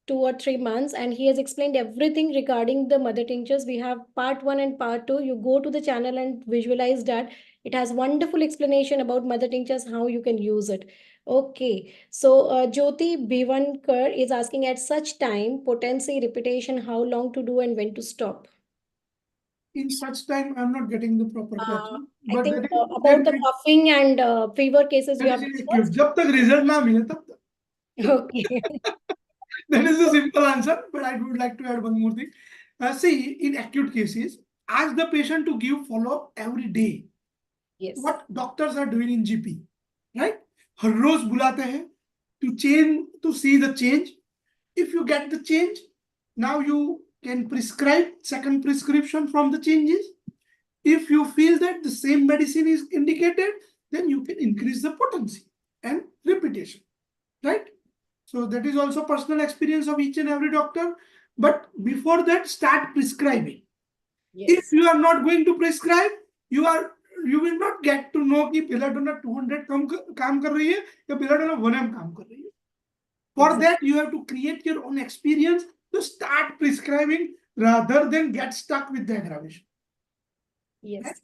2 or 3 months, and he has explained everything regarding the mother tinctures. We have part 1 and part 2. You go to the channel and visualize that. It has wonderful explanation about mother tinctures, how you can use it. Okay, so Jyoti Bhivankar is asking, at such time, potency, repetition, how long to do and when to stop? In such time, I'm not getting the proper question. I But think that is about the coughing and fever cases you that have is inacute. discussed. जब तक result ना मिले तब तक. Okay. That is the simple answer, but I would like to add one more thing. See, in acute cases, ask the patient to give follow-up every day. Yes. What doctors are doing in GP, right? हर रोज बुलाते हैं to change, to see the change. If you get the change, now you can prescribe second prescription from the changes. If you feel that the same medicine is indicated, then you can increase the potency and repetition, right? So that is also personal experience of each and every doctor. But before that, start prescribing. If Yes. you are not going to prescribe, you will not get to know कि belladonna 200 काम कर रही है या belladonna 1 काम कर रही है. For Exactly. that, you have to create your own experience to start prescribing rather than get stuck with the aggravation. Yes.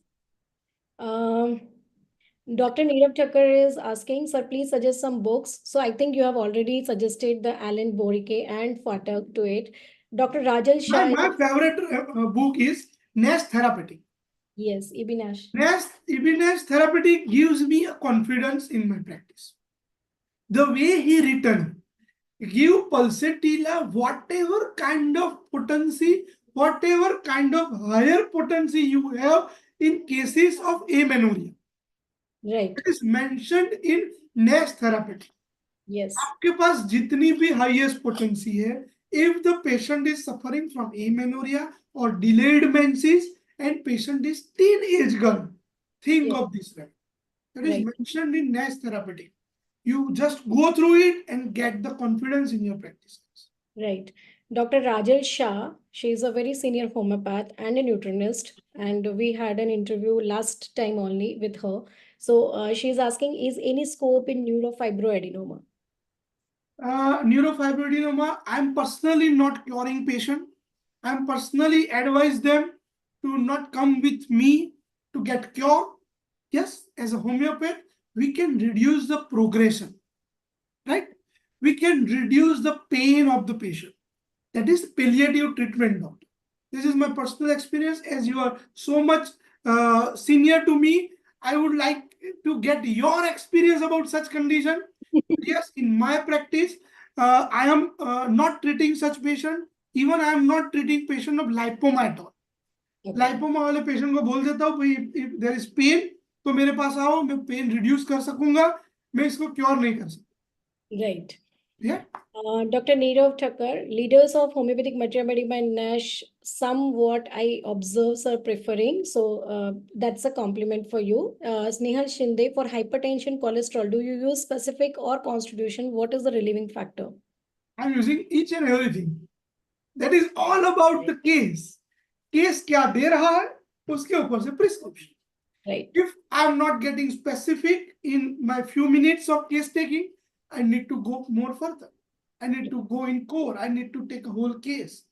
Dr. Neerav Thakkar is asking, sir, please suggest some books. So I think you have already suggested the Alan Borike and Fatak to it. Dr. Rajal Shah. My favorite book is Nest Therapeutic. Yes, Ibinash. Nest Therapeutic gives me a confidence in my practice. The way he written, give pulsatilla whatever kind of potency, whatever kind of higher potency you have in cases of amenorrhea. Right. It is mentioned in Nest Therapeutic. Yes. आपके पास जितनी भी highest potency है, if the patient is suffering from amenorrhea or delayed menses and patient is teenage girl, think of this way. That is mentioned in Nest Therapeutic. You just go through it and get the confidence in your practice. Right. Dr. Rajal Shah, she is a very senior homeopath and a nutritionist, and we had an interview last time only with her. So she is asking, is any scope in neurofibroadenoma? Neurofibrinoma, I'm personally not curing patient. I'm personally advise them to not come with me to get cure. Yes, as a homeopath, we can reduce the progression, right? We can reduce the pain of the patient. That is palliative treatment, doctor. This is my personal experience. As you are so much senior to me, I would like to get your experience about such condition. Yes, in my practice, I am not treating such patient. Even I am not treating patient of lipoma at all. Lipoma वाले patient को बोल देता हूँ भाई if there is pen तो मेरे पास आओ, मैं पेन रिड्यूस कर सकूंगा, मैं इसको क्योर नहीं कर सकता. Right. Yeah. Dr. Neerav Thakkar, leaders of homeopathic Madhya by Nash, somewhat I observe are preferring. So that's a compliment for you. Snehal Shinde, for hypertension, cholesterol, do you use specific or constitution? What is the relieving factor? I'm using each and everything. That is all about the case. Case क्या दे रहा है उसके ऊपर से prescription. Right. If I'm not getting specific in my few minutes of case taking, I need to go more further. I need to go in core. I need to take a whole case.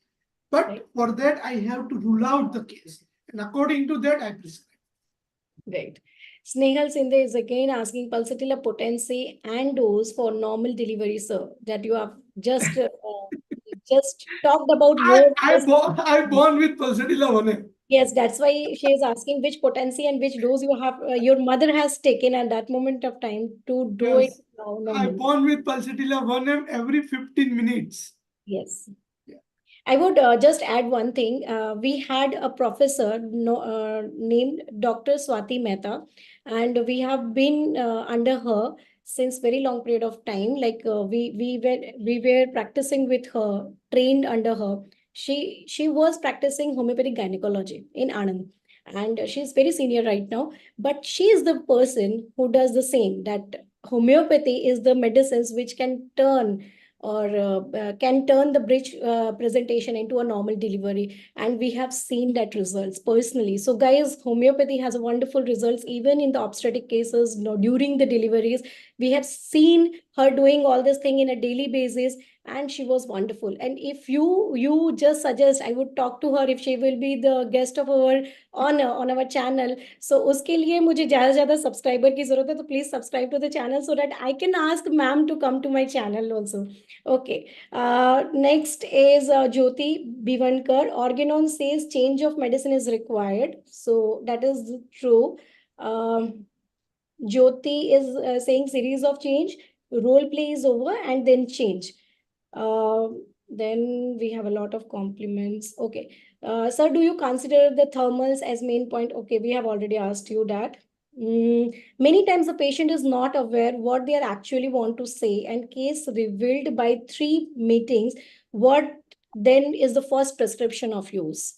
But Right. for that, I have to rule out the case. And according to that, I prescribe. Right. Snehal Sinde is again asking pulsatilla potency and dose for normal delivery, sir, that you have just talked about more. I born with pulsatilla 1M. Yes, that's why she is asking which potency and which dose you have, your mother has taken at that moment of time to do Yes. it now. I born with pulsatilla 1M every 15 minutes. Yes. Yeah. I would just add one thing. We had a professor named Dr. Swati Mehta, and we have been under her since very long period of time. Like we were practicing with her, trained under her. She was practicing homeopathic gynecology in Anand, and she's very senior right now. But she is the person who does the same. That homeopathy is the medicines which can turn or can turn the bridge presentation into a normal delivery, and we have seen that results personally. So guys, homeopathy has wonderful results even in the obstetric cases. During the deliveries we have seen her doing all this thing in a daily basis, and she was wonderful. And if you just suggest, I would talk to her if she will be the guest of our on our channel. So उसके लिए मुझे ज़्यादा ज़्यादा subscriber की ज़रूरत है, तो please subscribe to the channel so that I can ask ma'am to come to my channel also. Okay. Next is Jyoti Bivankar. Organon says change of medicine is required, so that is true. Jyoti is saying series of change, role play is over, and then change. Then we have a lot of compliments. Okay. Sir, do you consider the thermals as main point? Okay, we have already asked you that. Many times the patient is not aware what they are actually want to say, and case revealed by 3 meetings, what then is the first prescription of use?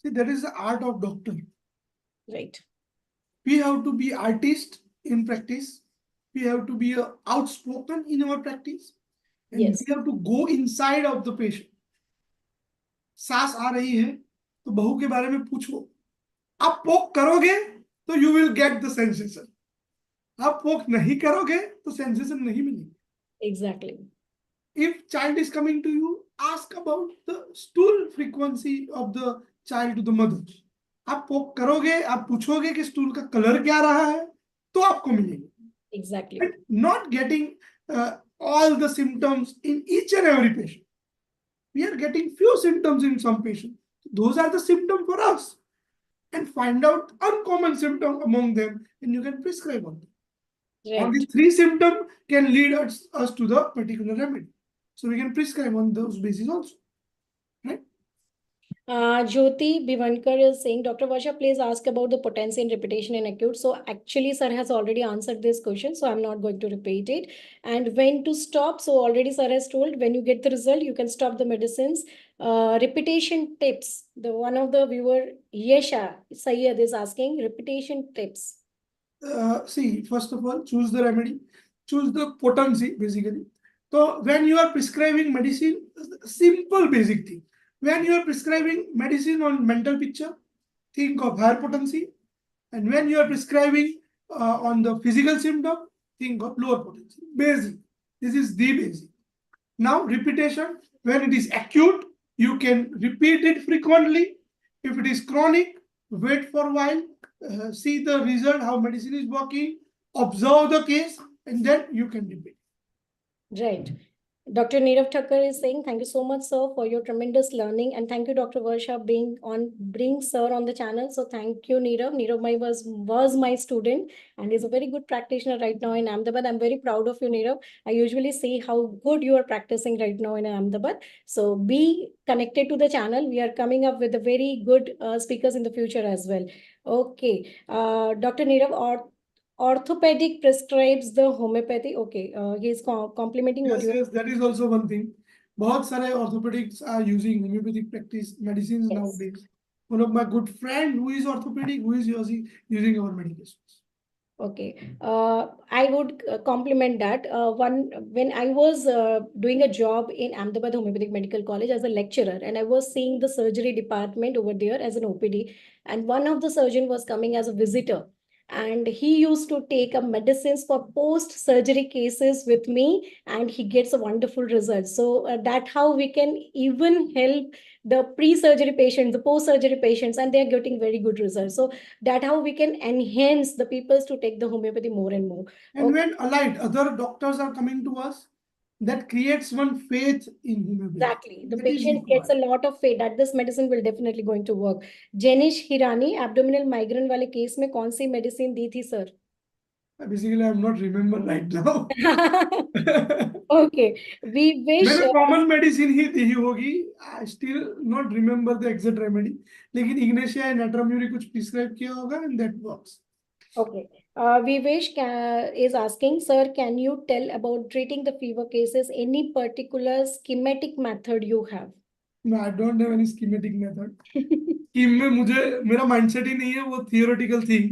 See, that is the art of doctor. Right. We have to be artist in practice. We have to be outspoken in our practice. And Yes. we have to go inside of the patient. सांस आ रही है तो बहू के बारे में पूछो. आप पोक करोगे तो you will get the sensation. आप पोक नहीं करोगे तो सेंसेशन नहीं मिलेगी. Exactly. If child is coming to you, ask about the stool frequency of the child to the mother. आप पोक करोगे, आप पूछोगे कि स्टूल का कलर क्या रहा है, तो आपको मिलेगी. Exactly. And not getting all the symptoms in each and every patient. We are getting few symptoms in some patients. Those are the symptoms for us. And find out uncommon symptom among them, and you can prescribe on them. Right. Only 3 symptoms can lead us to the particular remedy. So we can prescribe on those basis also. Right? Jyoti Bivankar is saying, Dr. Varsha, please ask about the potency and repetition in acute. So actually, sir has already answered this question, so I'm not going to repeat it. And when to stop? So already sir has told, when you get the result, you can stop the medicines. Repetition tips. The one of the viewer, Yesha Sayyed, is asking repetition tips. See, first of all, choose the remedy, choose the potency basically. So when you are prescribing medicine, simple basic thing. When you are prescribing medicine on mental picture, think of higher potency. And when you are prescribing on the physical symptom, think of lower potency. Basic. This is the basic. Now, repetition, when it is acute, you can repeat it frequently. If it is chronic, wait for a while, see the result, how medicine is working, observe the case, and then you can repeat. Right. Dr. Nirav Thakkar is saying, thank you so much, sir, for your tremendous learning. And thank you, Dr. Varsha, bring sir on the channel. So thank you, Nirav. Nirav was my student and is a very good practitioner right now in Ahmedabad. I'm very proud of you, Nirav. I usually see how good you are practicing right now in Ahmedabad. So be connected to the channel. We are coming up with a very good speakers in the future as well. Okay. Dr. Nirav, or orthopedic prescribes the homeopathy. Okay, he is complimenting what Yes, you yes, that is also one thing. बहुत सारे orthopedics are using homeopathic practice medicines Yes. nowadays. One of my good friend who is orthopedic, who is using our medications. Okay, I would compliment that. When I was doing a job in Ahmedabad Homeopathic Medical College as a lecturer, and I was seeing the surgery department over there as an OPD, and one of the surgeon was coming as a visitor, and he used to take a medicines for post-surgery cases with me, and he gets a wonderful result. So that how we can even help the pre-surgery patients, the post-surgery patients, and they are getting very good results. So that how we can enhance the peoples to take the homeopathy more and more. And Okay, when allied, other doctors are coming to us, that creates one faith in homeopathy. exactly. The That is patient gets a required. lot of faith that this medicine will definitely going to work. Jenish Hirani, abdominal migraine वाले case में कौन सी medicine दी थी sir? Basically, I'm not remember right now. Okay, we wish. मैंने common medicine ही दी होगी. I still not remember the exact remedy, लेकिन Ignatia and नाइट्रोम्यूरी कुछ prescribe किया होगा and that works. Okay. Vivesh is asking, sir, can you tell about treating the fever cases? Any particular schematic method you have? No, I don't have any schematic method. Scheme में मुझे मेरा mindset ही नहीं है, वो theoretical thing.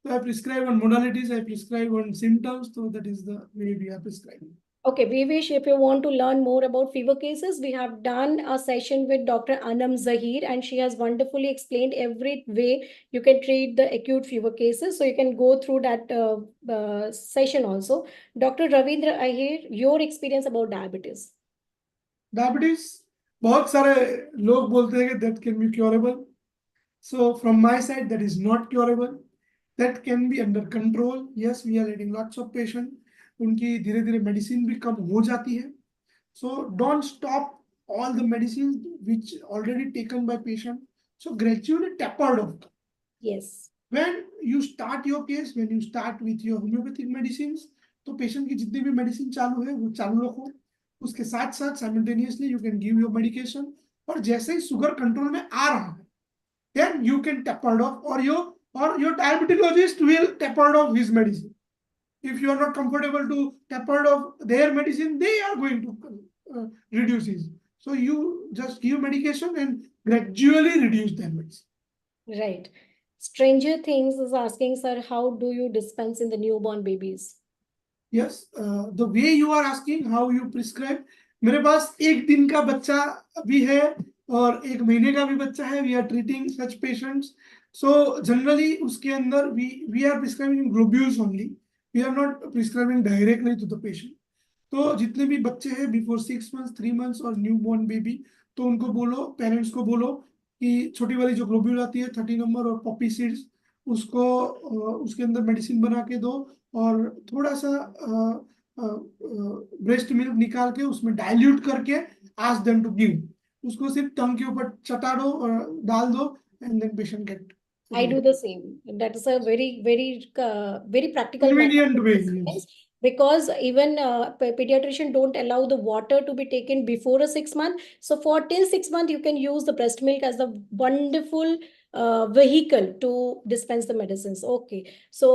So I prescribe on modalities, I prescribe on symptoms, so that is the way we are prescribing. Okay, Vivesh, if you want to learn more about fever cases, we have done a session with Dr. Anam Zahir, and she has wonderfully explained every way you can treat the acute fever cases. So you can go through that session also. Dr. Ravindra Ahir, your experience about diabetes. Diabetes, बहुत सारे लोग बोलते हैं कि that can be curable. So from my side, that is not curable. That can be under control. Yes, we are getting lots of patients. उनकी धीरे धीरे medicine भी कम हो जाती है. So don't stop all the medicines which already taken by patient. So gradually tapered off. Yes. When you start your case, when you start with your homeopathic medicines, तो patient की जितनी भी medicine चालू है वो चालू रखो. उसके साथ साथ simultaneously you can give your medication. और जैसे ही sugar control में आ रहा है, then you can taper off, or your diabetologist will taper off his medicine. If you are not comfortable to taper off their medicine, they are going to reduce it. So you just give medication and gradually reduce their medicine. Right. Stranger Things is asking, sir, how do you dispense in the newborn babies? Yes, the way you are asking how you prescribe, मेरे पास एक दिन का बच्चा भी है और एक महीने का भी बच्चा है. We are treating such patients. So generally उसके अंदर we are prescribing globules only. We are not prescribing directly to the patient. तो जितने भी बच्चे हैं बिफोर 6 months, 3 months और न्यू बॉर्न बेबी, तो उनको बोलो, पेरेंट्स को बोलो कि छोटी वाली जो ग्लोब्यूल आती है 30 नंबर और पॉपी सीड्स, उसको उसके अंदर मेडिसिन बना के दो और थोड़ा सा ब्रेस्ट मिल्क निकाल के उसमें डाइल्यूट करके आस्क देम टू गिव. उसको सिर्फ टंग के ऊपर चटा दो और डाल दो and then patient get. I do the same. That is a very practical method Convenient to way. dispense, because even pediatrician don't allow the water to be taken before a 6 month. So for till 6 month, you can use the breast milk as a wonderful vehicle to dispense the medicines. Okay. So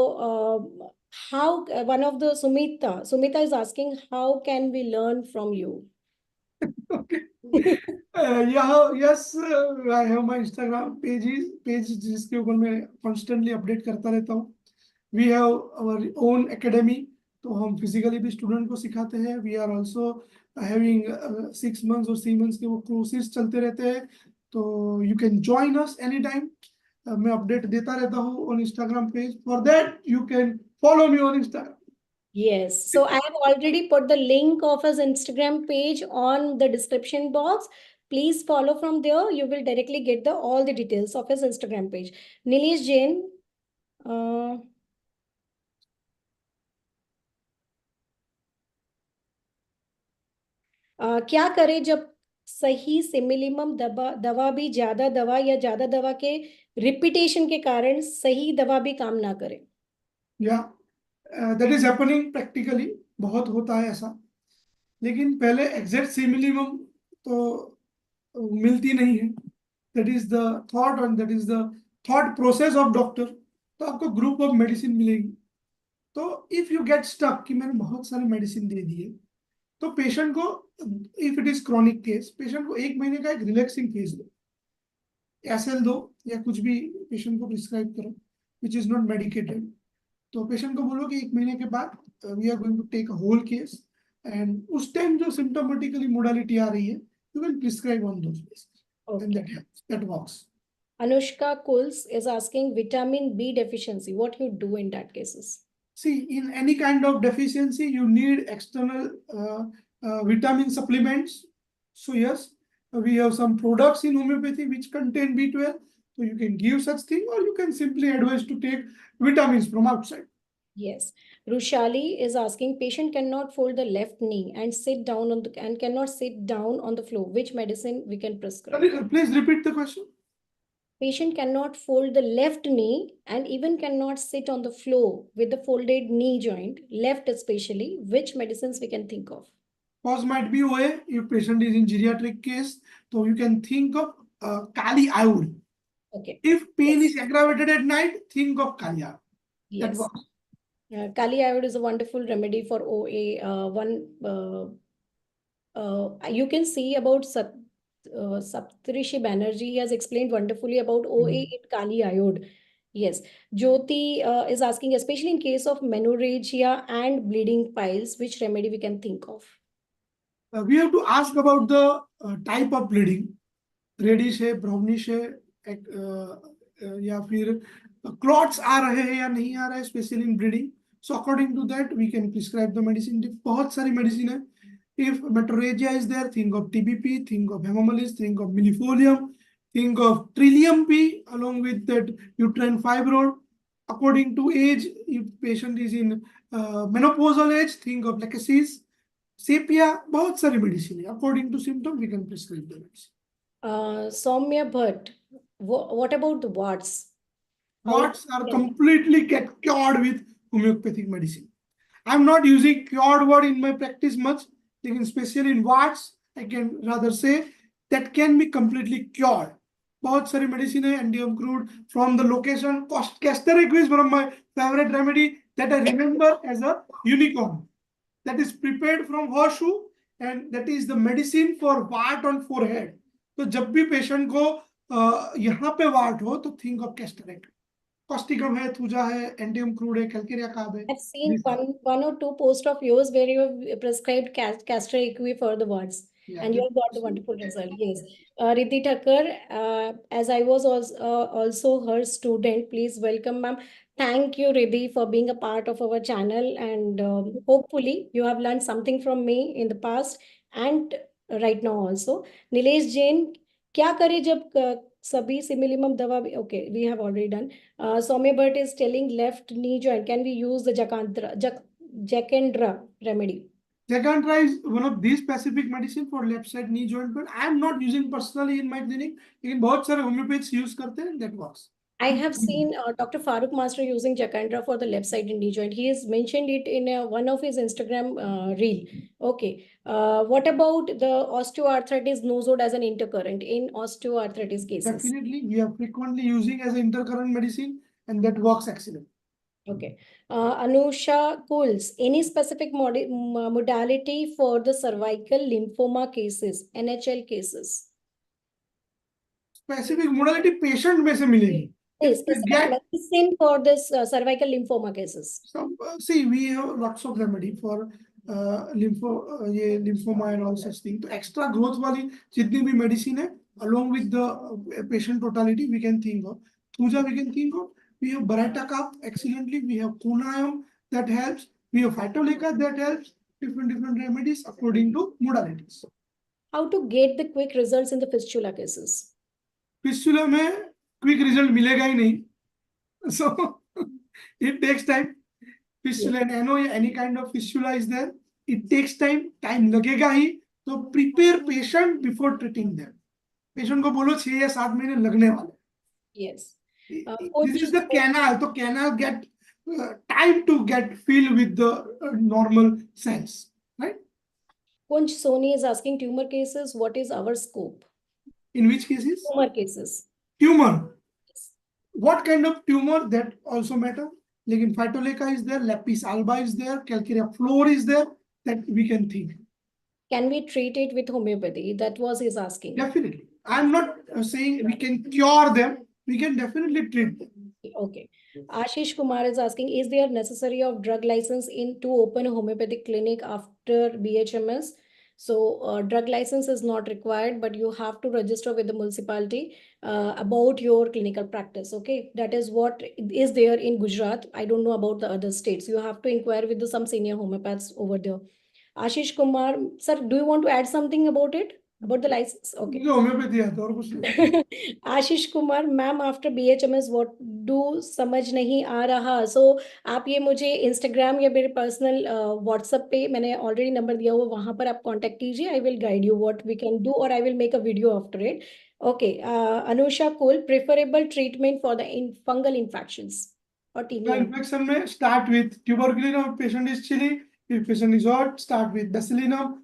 how one of the Sumita is asking, how can we learn from you? Okay. Yeah, yes, I have my Instagram page जिसके ऊपर मैं constantly update करता रहता हूँ. We have our own academy, तो हम physically भी student को सिखाते हैं. We are also having 6 months और 3 months के वो courses चलते रहते हैं. तो you can join us anytime. मैं update देता रहता हूँ on Instagram page. For that, you can follow me on Instagram. Yes. So I have already put the link of his Instagram page on the description box. Please follow from there. You will directly get the all the details of his Instagram page. Nilesh Jain. Uh, क्या करे जब सही similimum दवा दवा भी ज्यादा दवा या ज्यादा दवा के रिपीटेशन के कारण सही दवा भी काम ना करे? या दैट इज हैपनिंग प्रैक्टिकली, बहुत होता है ऐसा। लेकिन पहले एग्जैक्ट सिमिलिमम तो मिलती नहीं है। That is the thought and that is the thought process of doctor. तो आपको ग्रुप ऑफ मेडिसिन मिलेगी। तो इफ यू गेट स्टक कि मैंने बहुत सारे मेडिसिन दे दिए, तो पेशेंट को, if it is chronic case, patient को 1 महीने का एक रिलैक्सिंग फेज दो, एसएल दो, या कुछ भी पेशेंट को प्रिस्क्राइब करो विच इज नॉट मेडिकेटेड। तो पेशेंट को बोलो कि 1 महीने के बाद we are going to take a whole case, and उस टाइम जो सिम्टोमेटिकली मोडालिटी आ रही है, you will prescribe on those basis, and that helps, that works. Anushka Kuls is asking vitamin B deficiency. What you do in that cases? See, in any kind of deficiency, you need external vitamin supplements. So yes, we have some products in homeopathy which contain B12. So you can give such thing, or you can simply advise to take vitamins from outside. Yes. Rushali is asking patient cannot fold the left knee and sit down on the and cannot sit down on the floor. Which medicine we can prescribe? Please repeat the question. Patient cannot fold the left knee and even cannot sit on the floor with the folded knee joint, left especially. Which medicines we can think of? Cause might be OA. If patient is in geriatric case, so you can think of Kali Ayur. Okay. If pain Yes. is aggravated at night, think of Kali Ayur. That Yes. works. Kali Ayur is a wonderful remedy for OA. You can see about Saptarishi Banerjee. He has explained wonderfully about OA in Kali Ayod. Yes. Jyoti is asking, especially in case of menorrhagia and bleeding piles, which remedy we can think of? We have to ask about the type of bleeding. Reddish है, brownish है, या फिर clots आ रहे हैं या नहीं आ रहे हैं, specially in bleeding. So according to that we can prescribe the medicine. बहुत सारी मेडिसिन है। If metrorrhagia is there, think of TBP, think of hamamelis, think of millefolium, think of trillium P along with that uterine fibroid. According to age, if patient is in menopausal age, think of lacasis, sepia, बहुत सारी medicine है। According to symptom, we can prescribe the medicine. Soumya Bhatt, what about the warts? Warts are completely get cured with homeopathic medicine. I'm not using cured word in my practice much, especially in warts, I can rather say that can be completely cured. बहुत सारी medicine है, एंडियम crude from the location, castor aqueous, one of my favorite remedy that I remember as a unicorn, that is prepared from horseshoe, and that is the medicine for wart on forehead. तो जब भी patient को यहाँ पे ward हो, तो think of castor aqueous. Causticum है, thuja है, एंडियम क्रूड है, कैलकेरिया कार्ब है। I've seen one or two posts of yours where you have prescribed castor aqueous for the warts. Yeah, and you have got the wonderful result. Yes. Riddhi Thakkar, as I was also her student, please welcome ma'am. Thank you, Riddhi, for being a part of our channel. And hopefully you have learned something from me in the past and right now also. Nilesh Jain, क्या करे जब सभी similimum दवा भी okay, we have already done. Soumya Bhatt is telling left knee joint. Can we use the Jacandra remedy? Jacandra is one of these specific medicine for left side knee joint pain. I am not using personally in my clinic, लेकिन बहुत सारे homeopaths use करते हैं, that works. I have seen Dr. Farooq Master using Jacandra for the left side knee joint. He has mentioned it in one of his Instagram reel. Okay. What about the osteoarthritis nosode as an intercurrent in osteoarthritis cases? Definitely, we are frequently using as an intercurrent medicine, and that works excellent. Okay. Anusha Kuls, any specific modality for the cervical lymphoma cases, NHL cases? Specific modality patient में से मिलेगी. Yes, specific medicine for this cervical lymphoma cases. So, see, we have lots of remedy for lymphoma and all such things. So extra growth वाली जितनी भी medicine है, along with the patient totality, we can think of. Thuja we can think of. We have Barata cup excellently. We have Conayam that helps. We have Phytoleka that helps different remedies according to modalities. How to get the quick results in the fistula cases? Fistula में quick result मिलेगा ही नहीं. So it takes time. Fistula and NO या any kind of fistula is there. It takes time. Time लगेगा ही. तो prepare patient before treating them. Patient को बोलो 6 या 7 महीने लगने वाले. Yes. This is the canal. So canal get time to get filled with the normal cells, right? Kunj Soni is asking tumor cases, what is our scope? In which cases? Tumor cases. Tumor. What kind of tumor, that also matter. Lekin Phytoleka is there, Lepis alba is there, Calcarea floor is there, that we can think. Can we treat it with homeopathy? That was his asking. Definitely. I'm not saying we can cure them. We can definitely treat them. Okay. Ashish Kumar is asking, is there necessary of drug license to open a homeopathic clinic after BHMS? So drug license is not required, but you have to register with the municipality about your clinical practice. Okay, that is what is there in Gujarat. I don't know about the other states. You have to inquire with some senior homeopaths over there. Ashish Kumar, sir, do you want to add something about it? About the license? Okay. होम्योपैथी है तो और कुछ नहीं. Ashish Kumar ma'am after BHMS what do समझ नहीं आ रहा. सो आप ये मुझे इंस्टाग्राम या मेरे पर्सनल व्हाट्सएप पे मैंने ऑलरेडी नंबर दिया हुआ, वहां पर आप कांटेक्ट कीजिए. I will guide you what we can do और I will make a video after it. Okay. Anusha Kaul, preferable treatment for the fungal infections और टीनिया. Infection में start with tuberculinum. Patient is chilly. If patient is hot, start with bacillinum.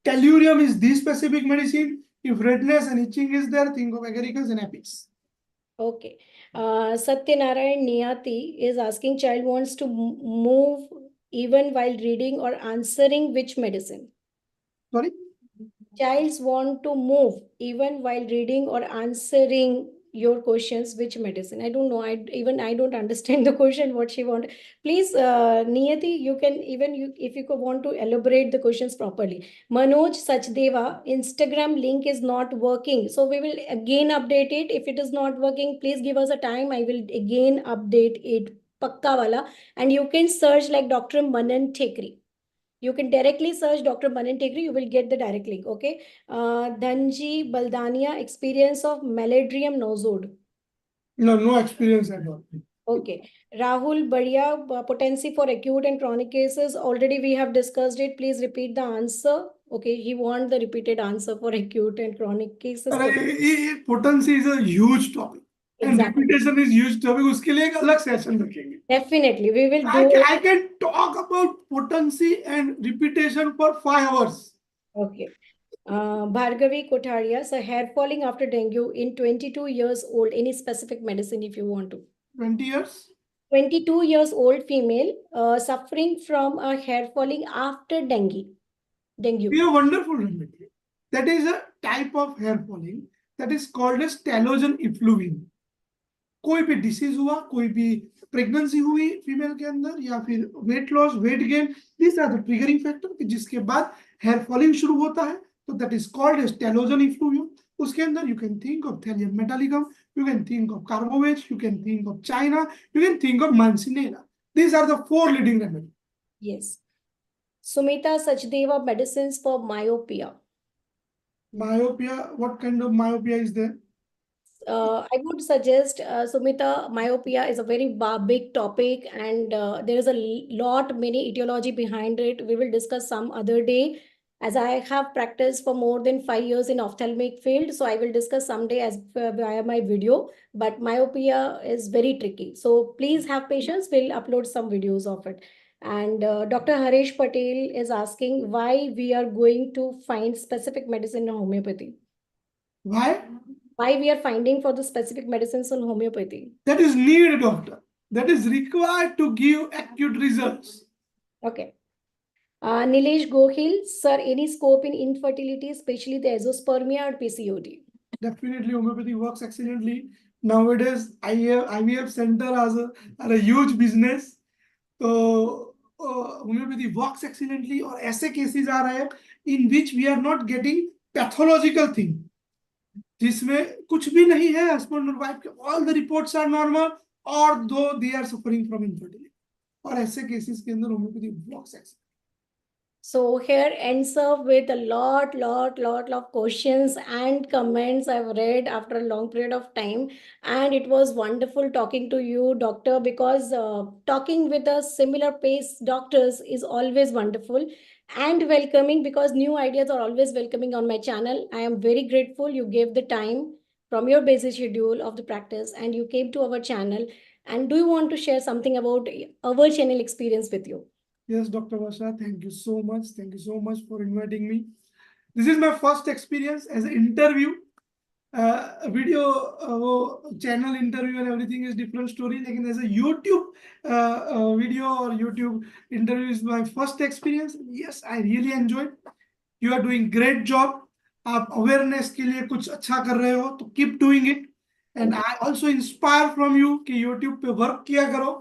Tellurium is the specific medicine. If redness and itching is there, think of agaricus and apis. Okay. Satyanarayan Niyati is asking, child wants to move even while reading or answering which medicine? Sorry? Childs want to move even while reading or answering your questions, which medicine? I don't know. I don't understand the question, what she want. Please, Niyati, you can if you want to elaborate the questions properly. Manoj Sachdeva, Instagram link is not working. So we will again update it. If it is not working, please give us a time. I will again update it. Pakka wala. And you can search like Dr. Manan Thekri. You can directly search Dr. Manan Thekri, you will get the direct link. Okay. Dhanji Baldania, experience of Maladrium nosode. No experience at all. Okay. Rahul Badia, potency for acute and chronic cases. Already we have discussed it. Please repeat the answer. Okay. He wants the repeated answer for acute and chronic cases. Potency is a huge topic. And reputation is huge topic. उसके लिए एक अलग session रखेंगे. Definitely, we will do. I can talk about potency and reputation for 5 hours. Okay. Bhargavi Kotaria, so hair falling after dengue in 22 years old. Any specific medicine if you want to? 20 years. 22 years old female suffering from a hair falling after dengue. We have wonderful remedy. That is a type of hair falling that is called as telogen effluvium. कोई भी disease हुआ, कोई भी pregnancy हुई female के अंदर या फिर weight loss, weight gain, this are the triggering factor जिसके बाद हेयर फॉलिंग शुरू होता है. तो that is called as telogen effluvium. उसके अंदर you can think of thallium metallicum, you can think of carbo veg, you can think of china, you can think of mancinella. These are the 4 leading remedies. Yes. Sumita Sachdeva, medicines for myopia. Myopia, what kind of myopia is there? I would suggest, Sumita, myopia is a very big topic and there is a many etiology behind it. We will discuss some other day. As I have practiced for more than 5 years in ophthalmic field, so I will discuss someday as via my video, but myopia is very tricky. So please have patience, we'll upload some videos of it. And Dr. Harish Patel is asking why we are going to find specific medicine in homeopathy. Why we are finding for the specific medicines on homeopathy? That is needed, doctor. That is required to give acute results. Okay. Nilesh Gohil, sir, any scope in infertility, especially the azoospermia or PCOD? Definitely, homeopathy works excellently. Nowadays, IVF center are a huge business. So, homeopathy works excellently. और ऐसे cases आ रहे हैं in which we are not getting pathological thing. जिसमें कुछ भी नहीं है, husband और wife के all the reports are normal, or though they are suffering from infertility. और ऐसे केसेस के अंदर homeopathy works. So here ends up with a lot of questions and comments I've read after a long period of time. And it was wonderful talking to you, doctor, because talking with a similar pace doctors is always wonderful and welcoming, because new ideas are always welcoming on my channel. I am very grateful you gave the time from your busy schedule of the practice and you came to our channel. And do you want to share something about our channel experience with you? Yes, Dr. Vasha, thank you so much. Thank you so much for inviting me. This is my first experience as an interview. Video वो channel interview and everything is different story, लेकिन as a YouTube video और YouTube interview is my first experience. Yes, I really enjoyed. You are doing great job. आप awareness के लिए कुछ अच्छा कर रहे हो तो keep doing it. And I also inspire from you कि यूट्यूब पे वर्क किया करो.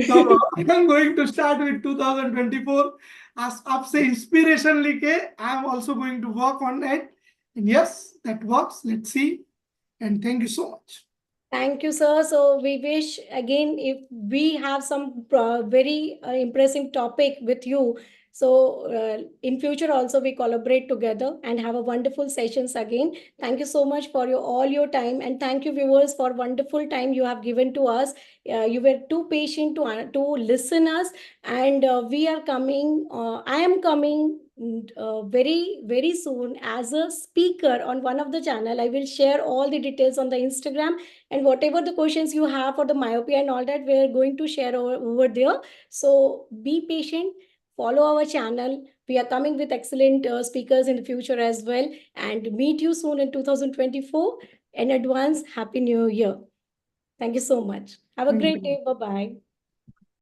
तो I am going to start with 2024. आपसे इंस्पिरेशन लेके आई am also going to work on it. And yes, that works. Let's see. And thank you so much. Thank you, sir. So we wish again if we have some very impressive topic with you. So in future also we collaborate together and have a wonderful sessions again. Thank you so much for all your time, and thank you viewers for wonderful time you have given to us. You were too patient to listen us, and we are coming. I am coming very soon as a speaker on one of the channel. I will share all the details on the Instagram, and whatever the questions you have for the myopia and all that, we're going to share over there. So be patient, follow our channel. We are coming with excellent speakers in the future as well, and meet you soon in 2024. In advance, Happy New Year. Thank you so much. Have a Thank great you. day. Bye-bye.